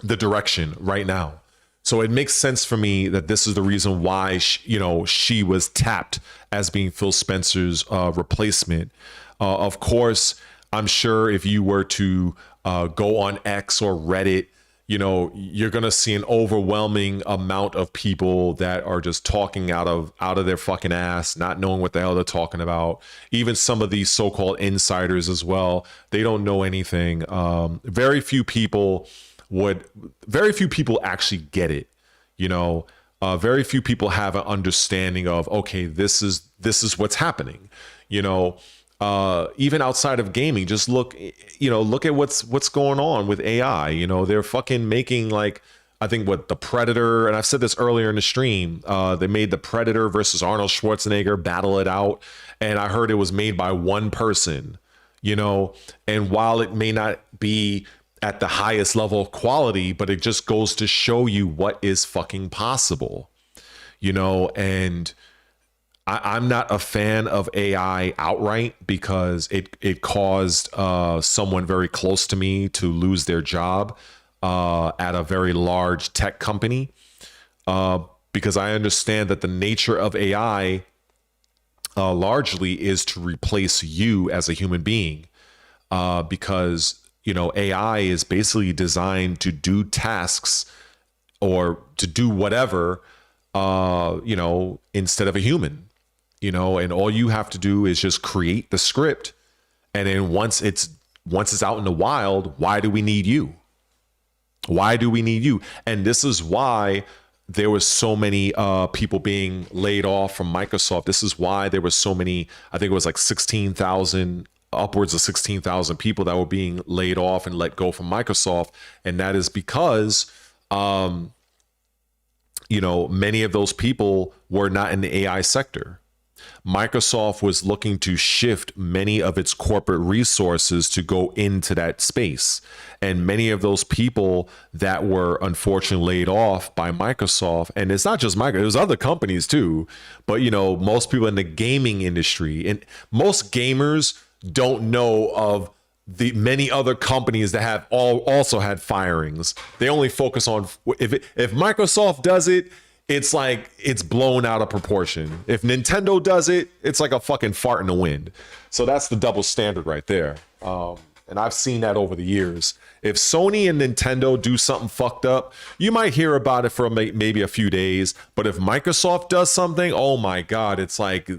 direction right now. So it makes sense for me that this is the reason why she was tapped as being Phil Spencer's replacement. Of course, I'm sure if you were to go on X or Reddit, you're going to see an overwhelming amount of people that are just talking out of their fucking ass, not knowing what the hell they're talking about. Even some of these so-called insiders as well, they don't know anything. Very few people actually get it. Very few people have an understanding of, okay, this is what's happening. Even outside of gaming, just look at what's going on with AI. They're fucking making, like, I think the Predator, and I've said this earlier in the stream, they made the Predator versus Arnold Schwarzenegger battle it out. And I heard it was made by one person, and while it may not be at the highest level of quality, but it just goes to show you what is fucking possible, and I'm not a fan of AI outright, because it caused someone very close to me to lose their job at a very large tech company, because I understand that the nature of AI largely is to replace you as a human being, because AI is basically designed to do tasks or to do whatever instead of a human. And all you have to do is just create the script. And then once it's out in the wild, why do we need you? Why do we need you? And this is why there was so many people being laid off from Microsoft. This is why there was so many, I think it was like 16,000, upwards of 16,000 people that were being laid off and let go from Microsoft. And that is because, many of those people were not in the AI sector. Microsoft was looking to shift many of its corporate resources to go into that space. And many of those people that were unfortunately laid off by Microsoft, and it's not just Microsoft, there's other companies too, but most people in the gaming industry, and most gamers don't know of the many other companies that have also had firings. They only focus on, if Microsoft does it, it's like it's blown out of proportion. If Nintendo does it, it's like a fucking fart in the wind. So that's the double standard right there. And I've seen that over the years. If Sony and Nintendo do something fucked up, you might hear about it for maybe a few days. But if Microsoft does something, oh my God, it's like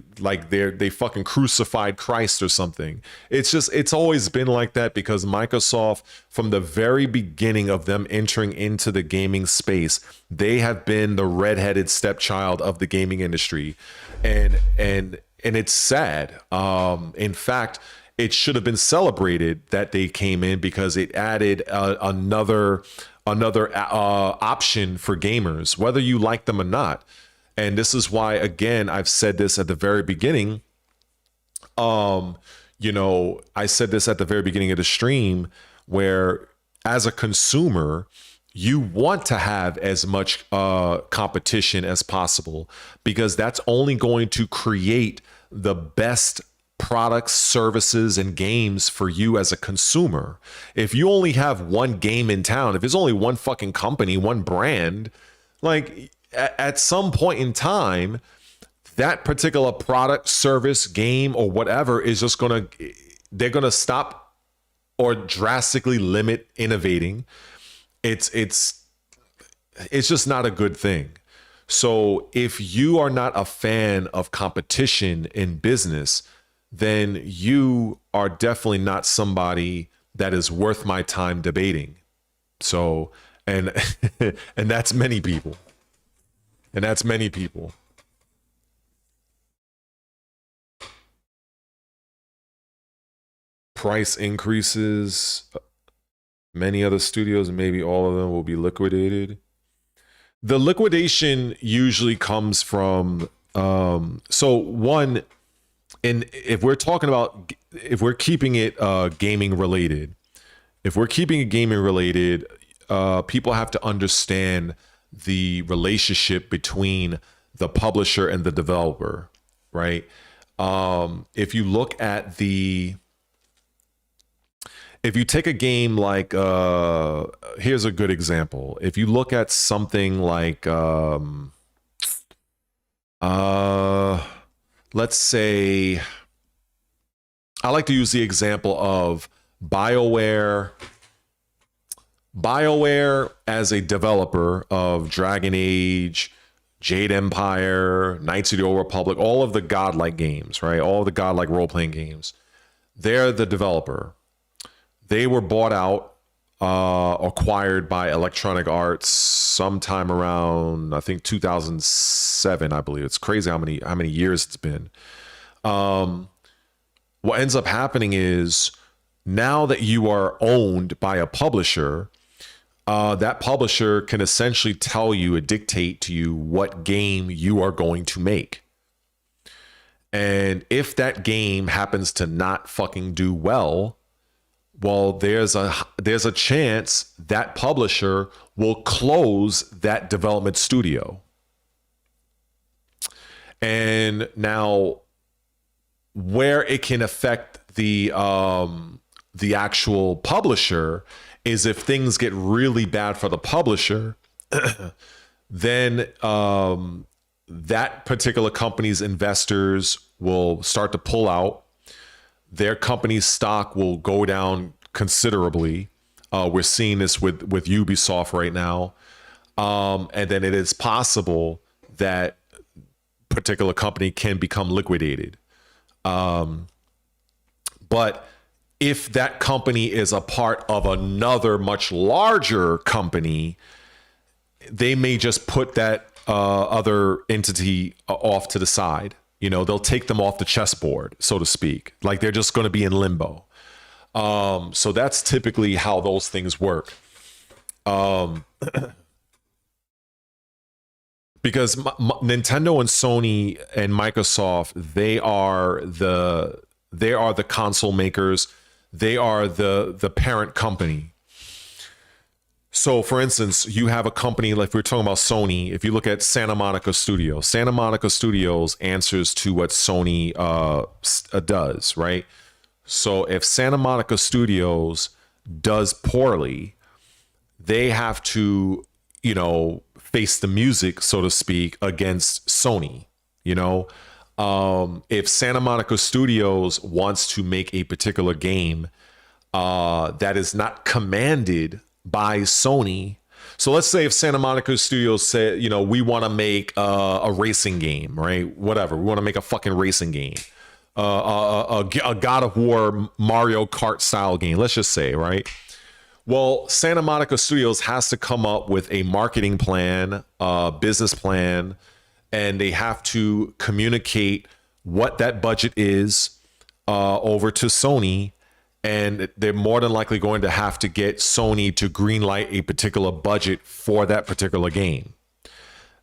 they fucking crucified Christ or something. It's always been like that, because Microsoft, from the very beginning of them entering into the gaming space, they have been the redheaded stepchild of the gaming industry. And it's sad. In fact, it should have been celebrated that they came in, because it added another another option for gamers, whether you like them or not. And this is why, again, I've said this at the very beginning. You know, I said this at the very beginning of the stream, where as a consumer, you want to have as much competition as possible, because that's only going to create the best products, services, and games for you as a consumer. If you only have one game in town, if there's only one fucking company, one brand, like at some point in time, that particular product, service, game, or whatever is just they're gonna stop or drastically limit innovating. It's just not a good thing. So if you are not a fan of competition in business, then you are definitely not somebody that is worth my time debating. So, and and that's many people. And that's many people. Price increases. Many other studios, maybe all of them, will be liquidated. The liquidation usually comes from so one, and if we're talking about, if we're keeping it gaming related, people have to understand the relationship between the publisher and the developer, right? If you look at if you take a game like, here's a good example. If you look at something like, let's say, I like to use the example of BioWare. BioWare as a developer of Dragon Age, Jade Empire, Knights of the Old Republic, all of the godlike games, right? All of the godlike role-playing games. They're the developer. They were bought out, acquired by Electronic Arts sometime around, I think, 2007, I believe. It's crazy how many years it's been. What ends up happening is, now that you are owned by a publisher, that publisher can essentially tell you and dictate to you what game you are going to make. And if that game happens to not fucking do well, there's a chance that publisher will close that development studio. And now, where it can affect the actual publisher is if things get really bad for the publisher, then that particular company's investors will start to pull out. Their company's stock will go down considerably. We're seeing this with Ubisoft right now. And then it is possible that particular company can become liquidated. But if that company is a part of another much larger company, they may just put that other entity off to the side. You know, they'll take them off the chessboard, so to speak. Like, they're just going to be in limbo. So that's typically how those things work. Because Nintendo and Sony and Microsoft, they are the console makers. They are the parent company. So, for instance, you have a company, like we're talking about Sony. If you look at Santa Monica Studios answers to what Sony does, right? So if Santa Monica Studios does poorly, they have to, you know, face the music, so to speak, against Sony. You know, if Santa Monica Studios wants to make a particular game that is not commanded by Sony. So let's say if Santa Monica Studios said, you know, we want to make a racing game, right? Whatever. We want to make a fucking racing game. A God of War Mario Kart style game, let's just say, right? Well, Santa Monica Studios has to come up with a marketing plan, business plan, and they have to communicate what that budget is over to Sony. and they're more than likely going to have to get Sony to greenlight a particular budget for that particular game.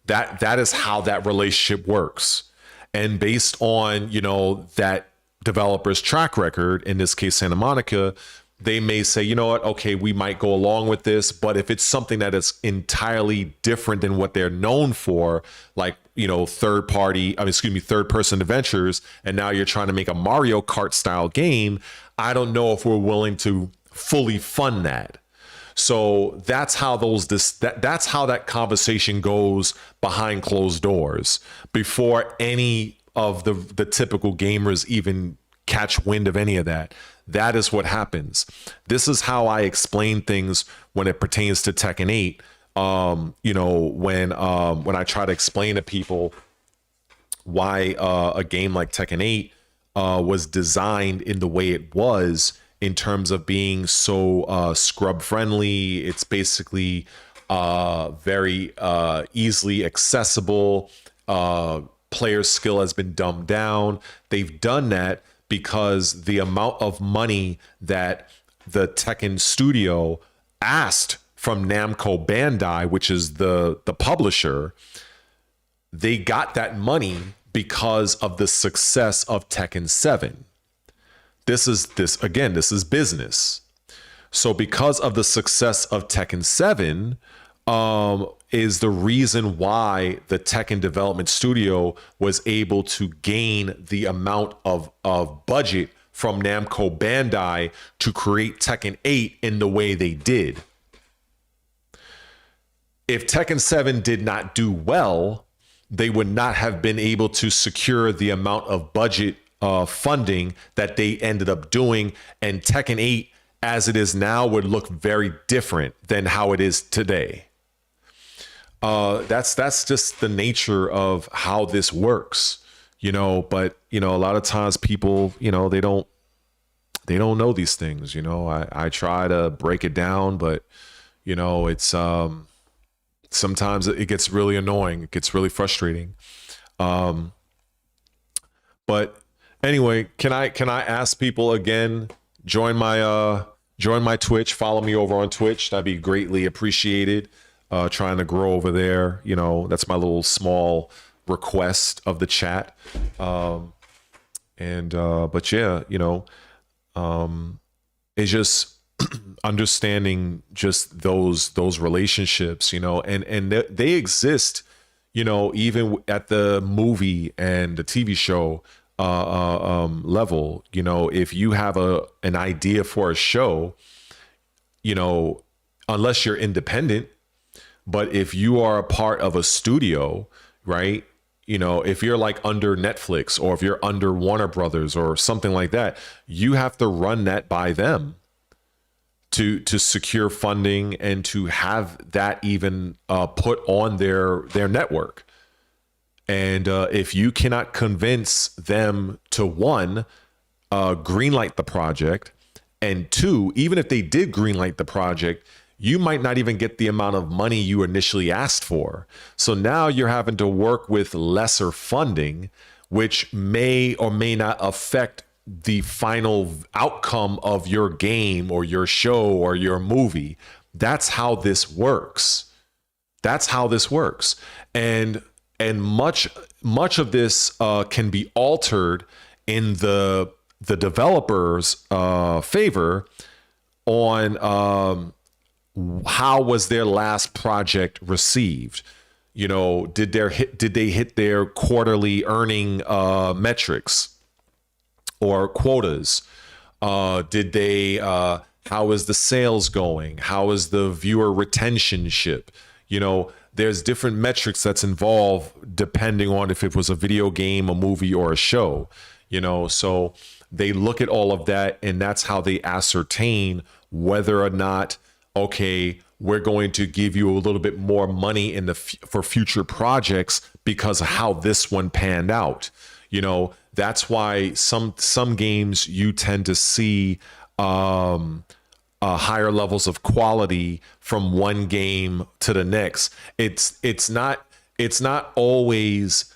That is how that relationship works. And based on, you know, that developer's track record, in this case Santa Monica, they may say, you know what, okay, we might go along with this, but if it's something that is entirely different than what they're known for, like, you know, third person adventures, and now you're trying to make a Mario Kart style game, I don't know if we're willing to fully fund that. So that's how that's how that conversation goes behind closed doors, before any of the typical gamers even catch wind of any of that. That is what happens. This is how I explain things when it pertains to Tekken 8. You know, when I try to explain to people why a game like Tekken 8 was designed in the way it was, in terms of being so scrub friendly. It's basically very easily accessible. Player skill has been dumbed down. They've done that because the amount of money that the Tekken studio asked from Namco Bandai, which is the publisher, they got that money because of the success of Tekken 7. This is business. So because of the success of Tekken 7, is the reason why the Tekken development studio was able to gain the amount of budget from Namco Bandai to create Tekken 8 in the way they did. If Tekken 7 did not do well, they would not have been able to secure the amount of budget funding that they ended up doing, and Tekken 8 as it is now would look very different than how it is today. That's just the nature of how this works, you know. But you know, a lot of times people, you know, they don't know these things. You know, I try to break it down, but you know, it's sometimes it gets really annoying. It gets really frustrating. But anyway, can I ask people again, join my Twitch, follow me over on Twitch. That'd be greatly appreciated. Trying to grow over there, you know, that's my little small request of the chat. But yeah, you know, it's just understanding just those relationships, you know, and they exist, you know, even at the movie and the TV show level. You know, if you have an idea for a show, you know, unless you're independent, but if you are a part of a studio, right? You know, if you're like under Netflix, or if you're under Warner Brothers or something like that, you have to run that by them to secure funding and to have that even put on their network. And if you cannot convince them to, one, greenlight the project, and two, even if they did greenlight the project, you might not even get the amount of money you initially asked for. So now you're having to work with lesser funding, which may or may not affect the final outcome of your game or your show or your movie. That's how this works. That's how this works. And much of this can be altered in the developer's favor on how was their last project received. You know, did they hit their quarterly earning metrics or quotas? Did they how is the sales going? How is the viewer retentionship? You know, there's different metrics that's involved depending on if it was a video game, a movie, or a show, you know. So they look at all of that, and that's how they ascertain whether or not, okay, we're going to give you a little bit more money for future projects because of how this one panned out. You know, that's why some games you tend to see higher levels of quality from one game to the next. It's not always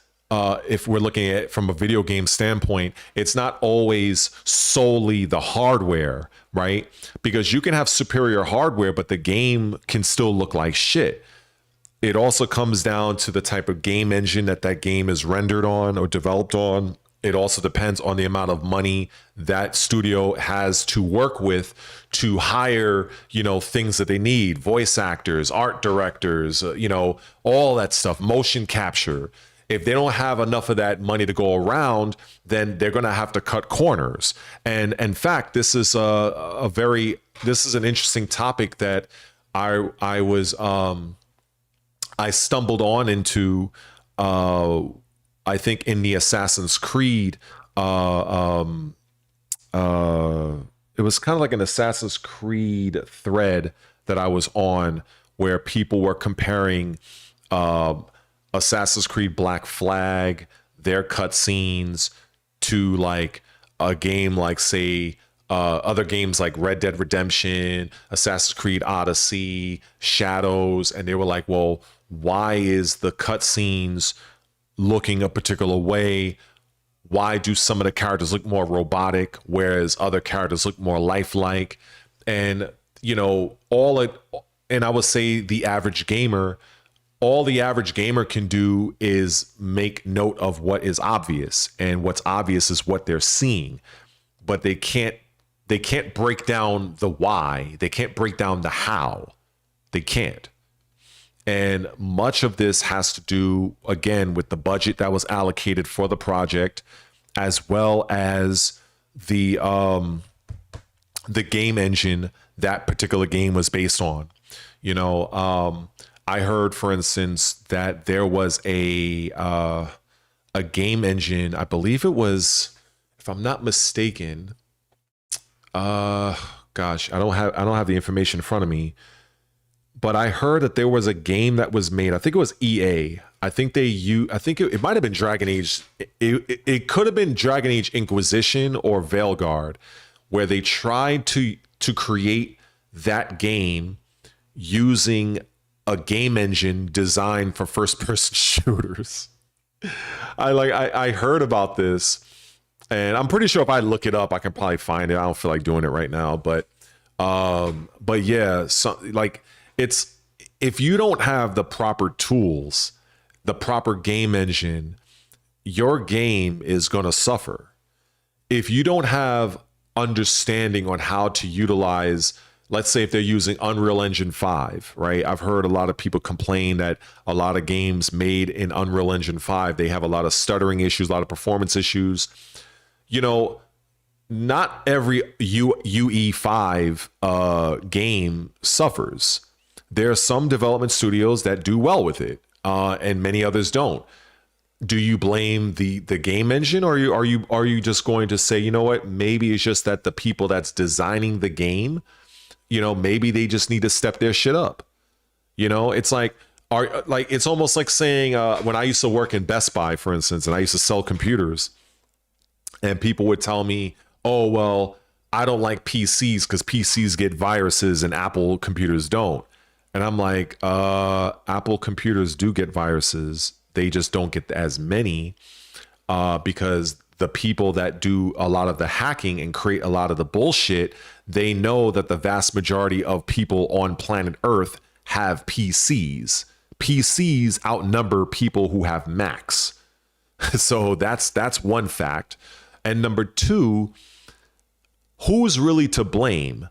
if we're looking at it from a video game standpoint, it's not always solely the hardware, right? Because you can have superior hardware, but the game can still look like shit. It also comes down to the type of game engine that that game is rendered on or developed on. It also depends on the amount of money that studio has to work with to hire, you know, things that they need, voice actors, art directors, you know, all that stuff, motion capture. If they don't have enough of that money to go around, then they're going to have to cut corners. And in fact, this is this is an interesting topic that I stumbled on into, I think in the Assassin's Creed, it was kind of like an Assassin's Creed thread that I was on where people were comparing Assassin's Creed Black Flag, their cutscenes, to like a game like, say, other games like Red Dead Redemption, Assassin's Creed Odyssey, Shadows, and they were like, well, why is the cutscenes looking a particular way? Why do some of the characters look more robotic, whereas other characters look more lifelike? And, you know, and I would say the average gamer, all the average gamer can do is make note of what is obvious, and what's obvious is what they're seeing, but they can't break down the why. They can't break down the how. They can't. And much of this has to do, again, with the budget that was allocated for the project, as well as the game engine that particular game was based on. You know, I heard, for instance, that there was a game engine. I believe it was, if I'm not mistaken, gosh, I don't have the information in front of me. But I heard that there was a game that was made. I think it was EA. I think it might have been Dragon Age. It could have been Dragon Age Inquisition or Veilguard, where they tried to create that game using a game engine designed for first-person shooters. I heard about this, and I'm pretty sure if I look it up, I can probably find it. I don't feel like doing it right now, but yeah, it's, if you don't have the proper tools, the proper game engine, your game is going to suffer. If you don't have understanding on how to utilize, let's say if they're using Unreal Engine 5, right? I've heard a lot of people complain that a lot of games made in Unreal Engine 5, they have a lot of stuttering issues, a lot of performance issues. You know, not every UE5 game suffers. There are some development studios that do well with it, and many others don't. Do you blame the game engine, or are you just going to say, you know what, maybe it's just that the people that's designing the game, you know, maybe they just need to step their shit up. You know, it's like it's almost like saying, when I used to work in Best Buy, for instance, and I used to sell computers, and people would tell me, oh, well, I don't like PCs because PCs get viruses and Apple computers don't. And I'm like, Apple computers do get viruses. They just don't get as many because the people that do a lot of the hacking and create a lot of the bullshit, they know that the vast majority of people on planet Earth have PCs. PCs outnumber people who have Macs. So that's one fact. And number two, who's really to blame?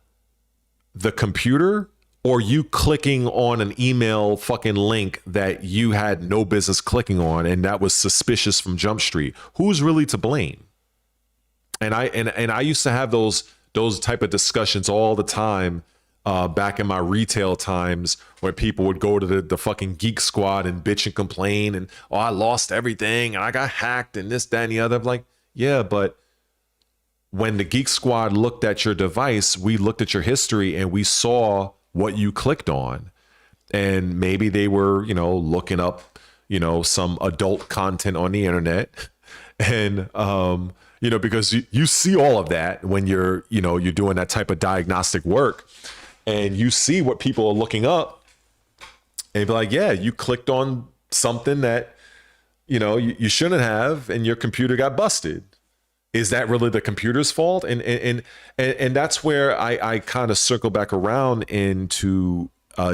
The computer, or you clicking on an email fucking link that you had no business clicking on and that was suspicious from Jump Street? Who's really to blame? And I used to have those type of discussions all the time back in my retail times, where people would go to the fucking Geek Squad and bitch and complain and, oh, I lost everything and I got hacked and this, that, and the other. I'm like, yeah, but when the Geek Squad looked at your device, we looked at your history and we saw what you clicked on. And maybe they were, you know, looking up, you know, some adult content on the internet. And, you know, because you see all of that when you're doing that type of diagnostic work, and you see what people are looking up, and be like, yeah, you clicked on something that you know, you shouldn't have, and your computer got busted. Is that really the computer's fault? And that's where I kind of circle back around into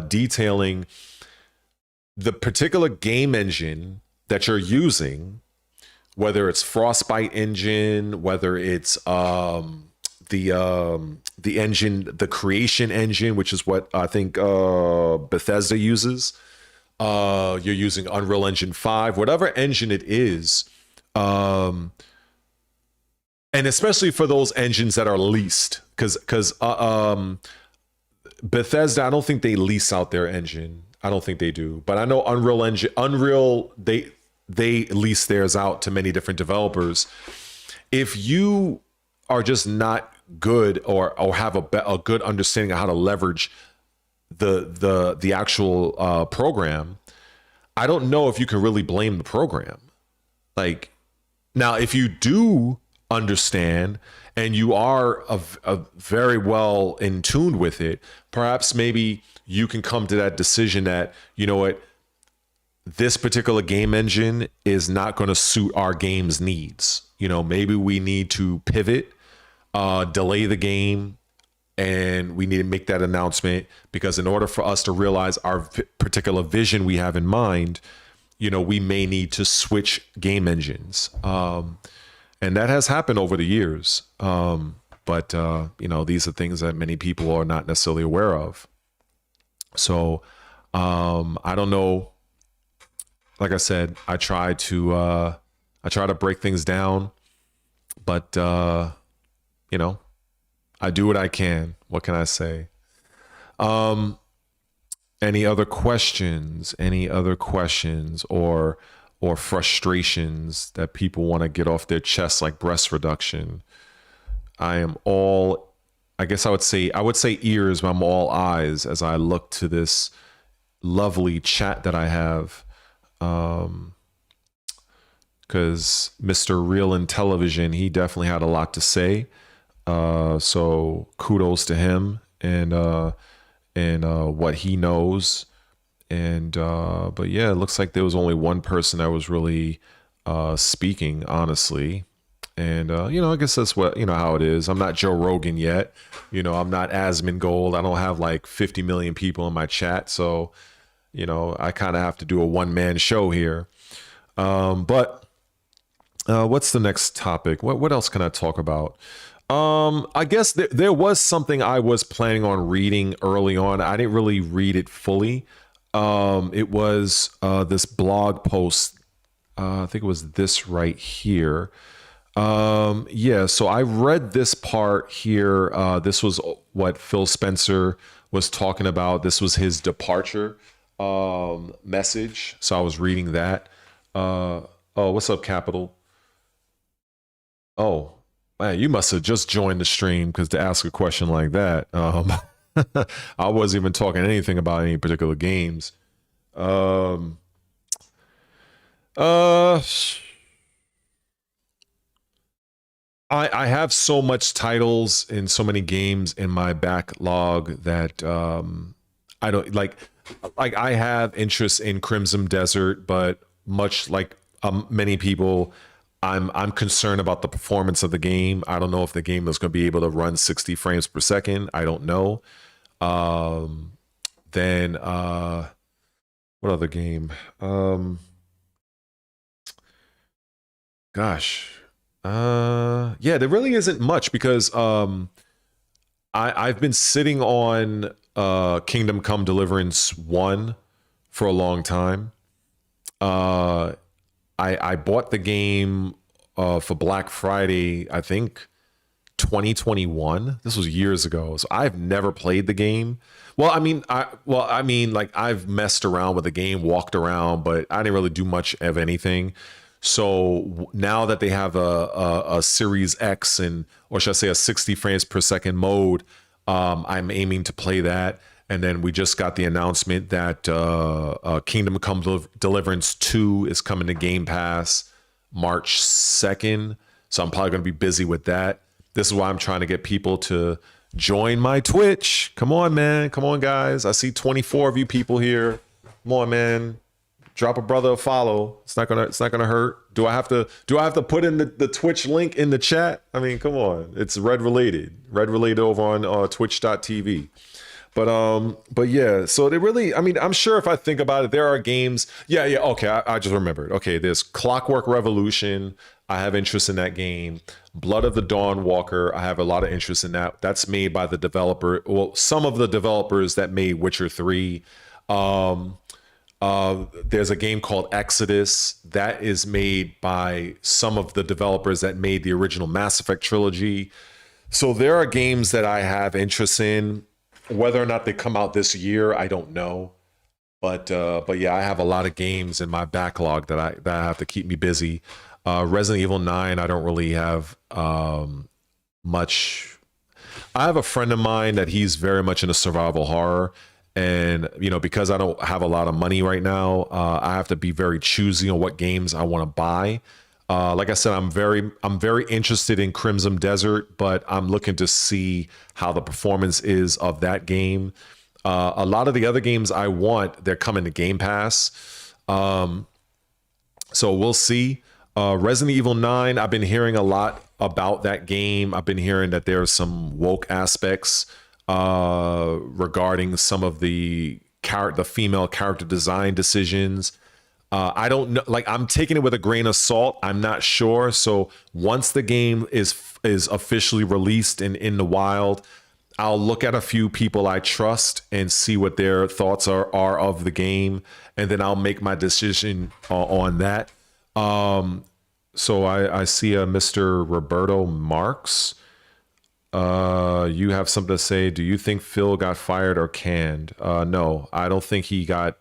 detailing the particular game engine that you're using, whether it's Frostbite engine, whether it's the engine, the creation engine, which is what I think Bethesda uses. You're using Unreal Engine 5, whatever engine it is. And especially for those engines that are leased, because Bethesda, I don't think they lease out their engine. I don't think they do, but I know Unreal, they lease theirs out to many different developers. If you are just not good or have a good understanding of how to leverage the actual program, I don't know if you can really blame the program. Like, now, if you do understand and you are a very well in tune with it, perhaps maybe you can come to that decision that, you know what, this particular game engine is not going to suit our game's needs. You know, maybe we need to pivot, delay the game, and we need to make that announcement, because in order for us to realize our particular vision we have in mind, you know, we may need to switch game engines. And that has happened over the years. But you know, these are things that many people are not necessarily aware of. So I don't know. Like I said, I try to break things down, but you know, I do what I can. What can I say? Any other questions? Any other questions or frustrations that people want to get off their chest, like breast reduction? I guess I would say ears, but I'm all eyes as I look to this lovely chat that I have. Because Mr. Real in Television, he definitely had a lot to say. So kudos to him and what he knows. And but yeah, it looks like there was only one person that was really speaking, honestly. And you know, I guess that's what, you know, how it is. I'm not Joe Rogan yet. You know, I'm not Asmongold. I don't have like 50 million people in my chat. So, you know, I kind of have to do a one-man show here. But what's the next topic? What else can I talk about? I guess there was something I was planning on reading early on. I didn't really read it fully. It was this blog post. I think it was this right here. Yeah, so I read this part here. This was what Phil Spencer was talking about. This was his departure message. So I was reading that. Oh, what's up, Capital? Oh, man, you must have just joined the stream, because to ask a question like that, I wasn't even talking anything about any particular games. I have so much titles and so many games in my backlog that I don't like I have interest in Crimson Desert, but much like many people, I'm concerned about the performance of the game. I don't know if the game is going to be able to run 60 frames per second. I don't know. Then what other game? Gosh. Yeah, there really isn't much, because I've been sitting on Kingdom Come Deliverance 1 for a long time. I bought the game for Black Friday, I think 2021. This was years ago. So I've never played the game. Well, I mean, like, I've messed around with the game, walked around, but I didn't really do much of anything. So now that they have a Series X, or should I say a 60 frames per second mode, I'm aiming to play that. And then we just got the announcement that Kingdom Come Deliverance 2 is coming to Game Pass March 2nd. So I'm probably going to be busy with that. This is why I'm trying to get people to join my Twitch. Come on, man. Come on, guys. I see 24 of you people here. Come on, man. drop a brother a follow. It's not gonna hurt. Do I have to put in the Twitch link in the chat? I mean, come on. It's Red Related over on twitch.tv. But yeah, so they really, I mean, I'm sure if I think about it, there are games. Yeah. Okay. I just remembered. Okay. There's Clockwork Revolution. I have interest in that game. Blood of the Dawn Walker. I have a lot of interest in that. That's made by the developer. Well, some of the developers that made Witcher 3. There's a game called Exodus that is made by some of the developers that made the original Mass Effect trilogy. So there are games that I have interest in. Whether or not they come out this year, I don't know. But yeah, I have a lot of games in my backlog that I have to keep me busy. Resident Evil 9, I don't really have much. I have a friend of mine that he's very much into survival horror. And, you know, because I don't have a lot of money right now, I have to be very choosy on what games I want to buy. Like I said, I'm very interested in Crimson Desert, but I'm looking to see how the performance is of that game. A lot of the other games I want, they're coming to Game Pass. So we'll see. Resident Evil 9, I've been hearing a lot about that game. I've been hearing that there's some woke aspects regarding some of the female character design decisions. I don't know, like, I'm taking it with a grain of salt. I'm not sure. So once the game is officially released and in the wild, I'll look at a few people I trust and see what their thoughts are of the game, and then I'll make my decision on that. So I see a Mr. Roberto Marks. You have something to say. Do you think Phil got fired or canned? No, I don't think he got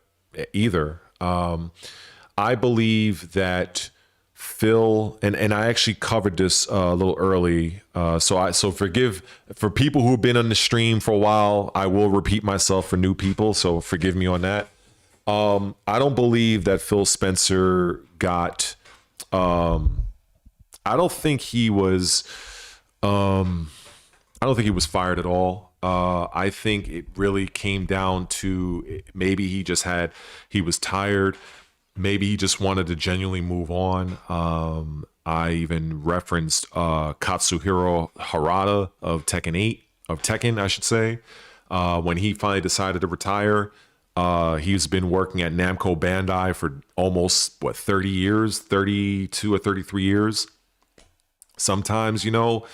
either. I believe that Phil, and I actually covered this a little early. So forgive for people who've been on the stream for a while. I will repeat myself for new people, so forgive me on that. I don't believe that Phil Spencer got. I don't think he was. I don't think he was fired at all. I think it really came down to maybe he was tired. Maybe he just wanted to genuinely move on. I even referenced Katsuhiro Harada of Tekken, I should say. When he finally decided to retire, he's been working at Namco Bandai for almost 30 years, 32 or 33 years. Sometimes, people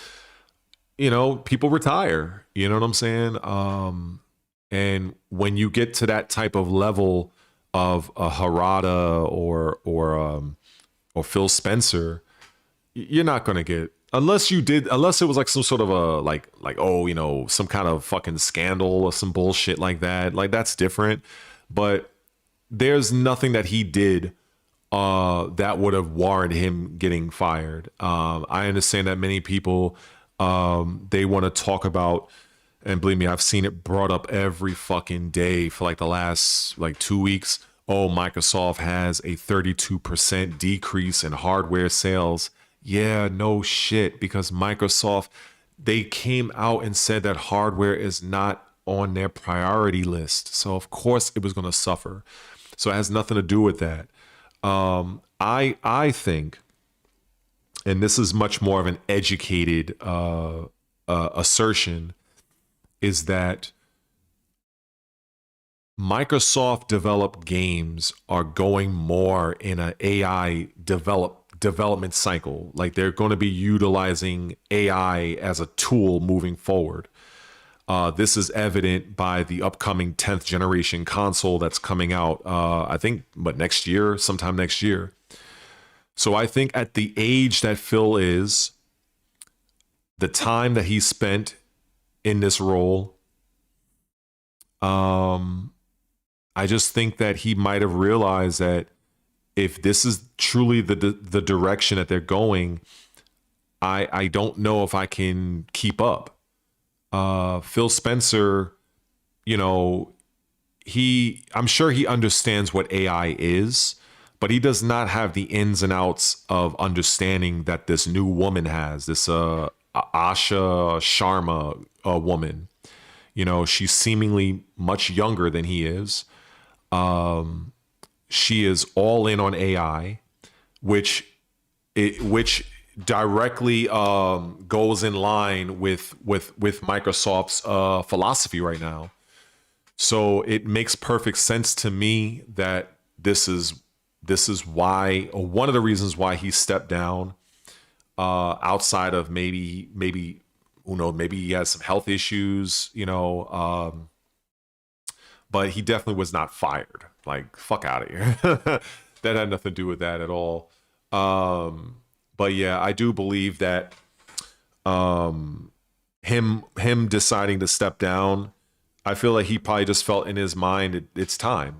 retire, you know what I'm saying? And when you get to that type of level of a Harada or Phil Spencer, you're not going to get, unless it was like some sort of a, some kind of fucking scandal or some bullshit like that. Like, that's different. But there's nothing that he did that would have warranted him getting fired. I understand that many people, they want to talk about, and believe me, I've seen it brought up every fucking day for like the last 2 weeks. Oh, Microsoft has a 32% decrease in hardware sales. Yeah, no shit, because Microsoft, they came out and said that hardware is not on their priority list. So of course it was going to suffer. So it has nothing to do with that. I think, and this is much more of an educated assertion, is that Microsoft developed games are going more in an AI development cycle. Like, they're going to be utilizing AI as a tool moving forward. This is evident by the upcoming 10th generation console that's coming out, I think, sometime next year. So I think at the age that Phil is, the time that he spent in this role, I just think that he might have realized that if this is truly the direction that they're going, I don't know if I can keep up. Phil Spencer, I'm sure he understands what AI is, but he does not have the ins and outs of understanding that this new woman has, this Asha Sharma woman. She's seemingly much younger than he is. she is all in on AI, which directly goes in line with Microsoft's philosophy right now. So it makes perfect sense to me that this is why, or one of the reasons why he stepped down. Outside of maybe who knows, maybe he has some health issues, but he definitely was not fired. Like, fuck out of here. That had nothing to do with that at all. But yeah, I do believe that him deciding to step down, I feel like he probably just felt in his mind it's time,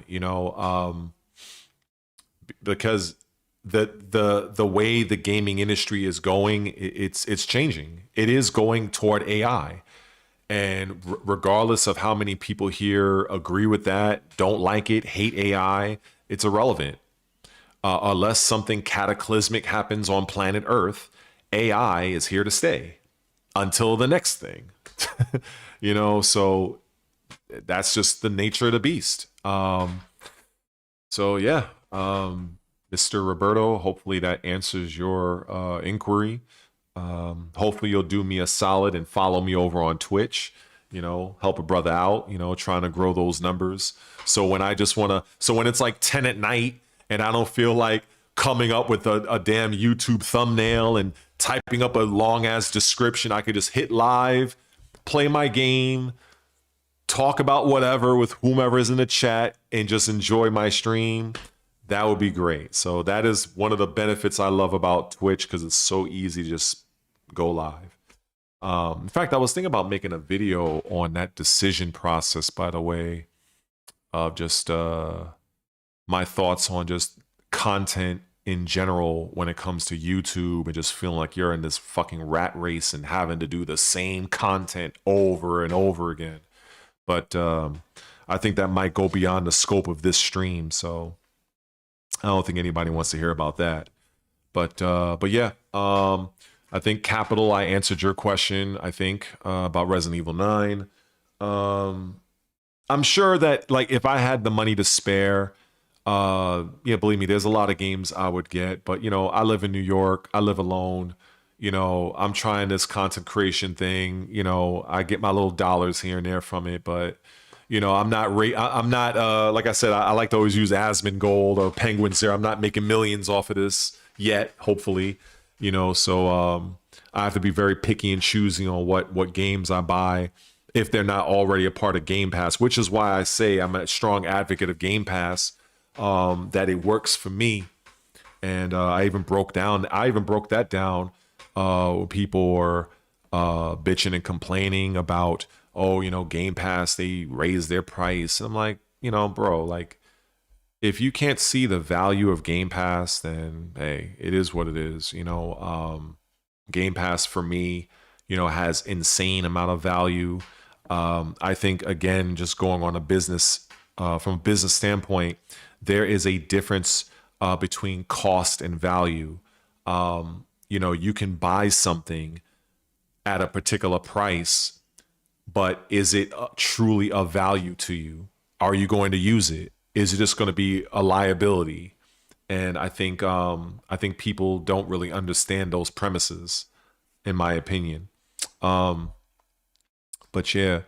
because the way the gaming industry is going, it's changing. It is going toward AI. And regardless of how many people here agree with that, don't like it, hate AI, it's irrelevant. Unless something cataclysmic happens on planet Earth, AI is here to stay until the next thing. So that's just the nature of the beast. So yeah, Mr. Roberto, hopefully that answers your inquiry. Hopefully you'll do me a solid and follow me over on Twitch, help a brother out, trying to grow those numbers. So when when it's like 10 at night and I don't feel like coming up with a damn YouTube thumbnail and typing up a long ass description, I could just hit live, play my game, talk about whatever with whomever is in the chat, and just enjoy my stream. That would be great. So that is one of the benefits I love about Twitch, because it's so easy to just go live. In fact, I was thinking about making a video on that decision process, by the way, of just my thoughts on just content in general when it comes to YouTube, and just feeling like you're in this fucking rat race and having to do the same content over and over again. But I think that might go beyond the scope of this stream, so I don't think anybody wants to hear about that. But yeah, I think Capital, I answered your question, I think, about Resident Evil 9. I'm sure that, like, if I had the money to spare, yeah, believe me, there's a lot of games I would get. But, I live in New York. I live alone. I'm trying this content creation thing. I get my little dollars here and there from it. But, I'm not, like I said, I like to always use Asmongold or Penguins there. I'm not making millions off of this yet, hopefully. So I have to be very picky and choosy on what games I buy if they're not already a part of Game Pass, which is why I say I'm a strong advocate of Game Pass, that it works for me. And I even broke that down. People were bitching and complaining about, Game Pass, they raised their price. And I'm like, bro, like, if you can't see the value of Game Pass, then hey, it is what it is. Game Pass for me, has insane amount of value. I think, again, just going on a business, from a business standpoint, there is a difference between cost and value. You can buy something at a particular price, but is it truly of value to you? Are you going to use it? Is it just going to be a liability? And I think people don't really understand those premises, in my opinion. But yeah,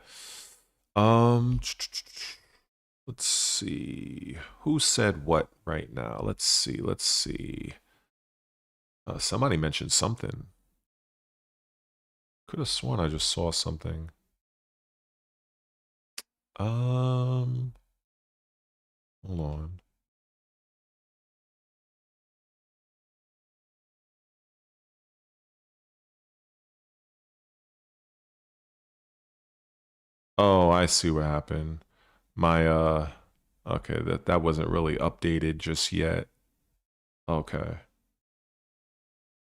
let's see who said what right now. Let's see. Somebody mentioned something. Could have sworn I just saw something. Hold on. Oh, I see what happened. My okay, that wasn't really updated just yet. Okay.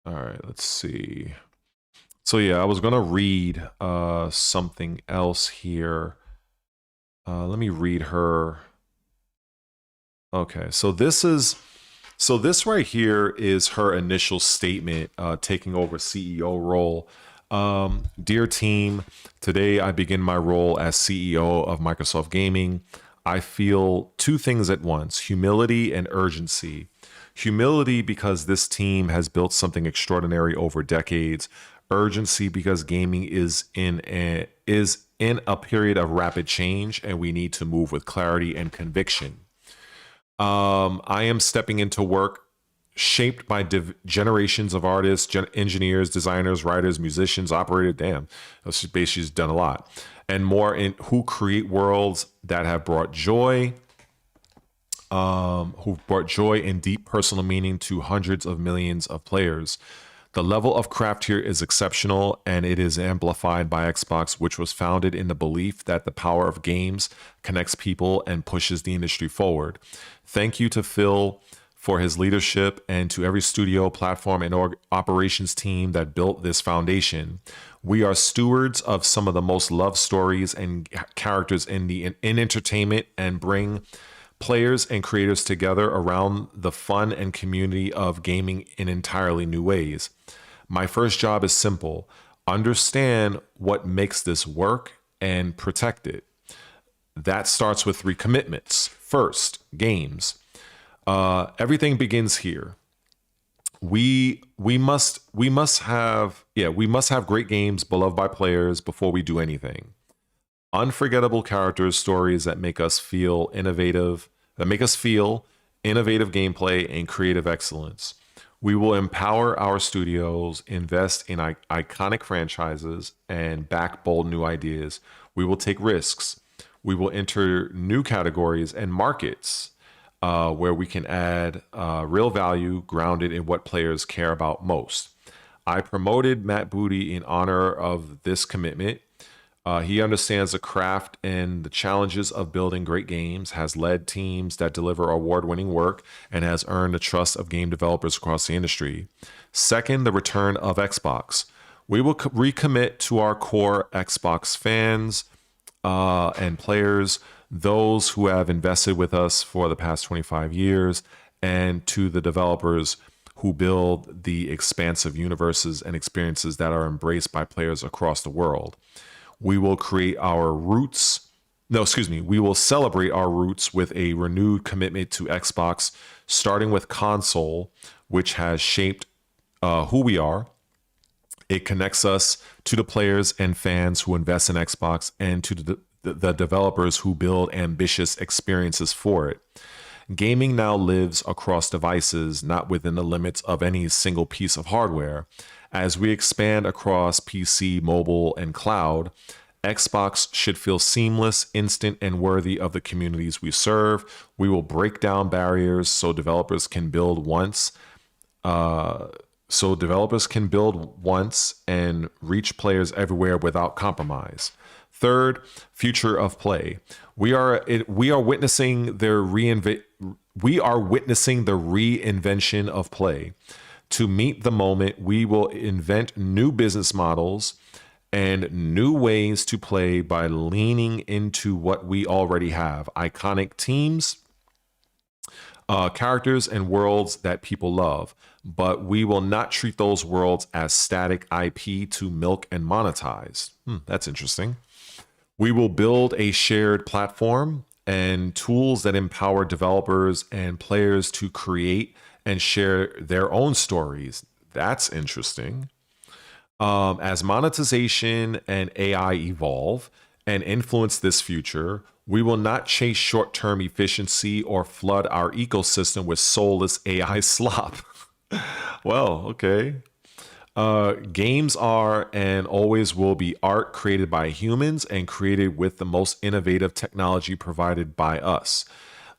All right, let's see. So yeah, I was gonna read something else here. Let me read her. Okay, so this right here is her initial statement, taking over CEO role. Dear team, today I begin my role as CEO of Microsoft Gaming. I feel two things at once: humility and urgency. Humility because this team has built something extraordinary over decades. Urgency because gaming is in a period of rapid change, and we need to move with clarity and conviction. I am stepping into work shaped by generations of artists, engineers, designers, writers, musicians, operators. Damn, that's basically she's done a lot, and more in who create worlds that have brought joy, who've brought joy and deep personal meaning to hundreds of millions of players. The level of craft here is exceptional, and it is amplified by Xbox, which was founded in the belief that the power of games connects people and pushes the industry forward. Thank you to Phil for his leadership, and to every studio, platform, and operations team that built this foundation. We are stewards of some of the most loved stories and characters in entertainment, and bring players and creators together around the fun and community of gaming in entirely new ways. My first job is simple: understand what makes this work and protect it. That starts with three commitments. First, games. Everything begins here. We must have great games beloved by players before we do anything. Unforgettable characters, stories that make us feel innovative gameplay and creative excellence. We will empower our studios, invest in iconic franchises, and back bold new ideas. We will take risks. We will enter new categories and markets where we can add real value grounded in what players care about most. I promoted Matt Booty in honor of this commitment. He understands the craft and the challenges of building great games, has led teams that deliver award-winning work, and has earned the trust of game developers across the industry. Second, the return of Xbox. We will recommit to our core Xbox fans and players, those who have invested with us for the past 25 years, and to the developers who build the expansive universes and experiences that are embraced by players across the world. We will create our roots. No, excuse me. We will celebrate our roots with a renewed commitment to Xbox, starting with console, which has shaped who we are. It connects us to the players and fans who invest in Xbox, and to the developers who build ambitious experiences for it. Gaming now lives across devices, not within the limits of any single piece of hardware. As we expand across PC, mobile, and cloud, Xbox should feel seamless, instant, and worthy of the communities we serve. We will break down barriers so developers can build once. And reach players everywhere without compromise. Third, future of play. We are witnessing the reinvention of play. To meet the moment, we will invent new business models and new ways to play by leaning into what we already have: iconic teams, characters, and worlds that people love. But we will not treat those worlds as static IP to milk and monetize. That's interesting. We will build a shared platform and tools that empower developers and players to create and share their own stories. That's interesting. As monetization and AI evolve and influence this future, we will not chase short-term efficiency or flood our ecosystem with soulless AI slop. Well, okay. Games are and always will be art created by humans and created with the most innovative technology provided by us.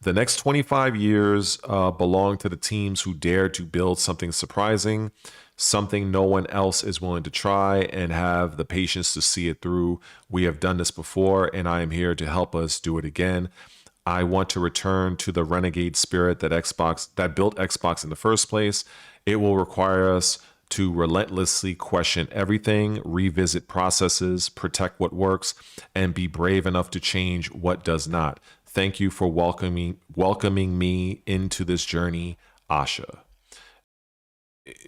The next 25 years belong to the teams who dare to build something surprising, something no one else is willing to try, and have the patience to see it through. We have done this before, and I am here to help us do it again. I want to return to the renegade spirit that built Xbox in the first place. It will require us to relentlessly question everything, revisit processes, protect what works, and be brave enough to change what does not. Thank you for welcoming me into this journey, Asha.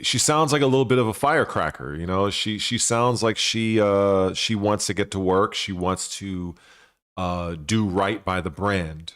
She sounds like a little bit of a firecracker, you know. She sounds like she wants to get to work. She wants to do right by the brand.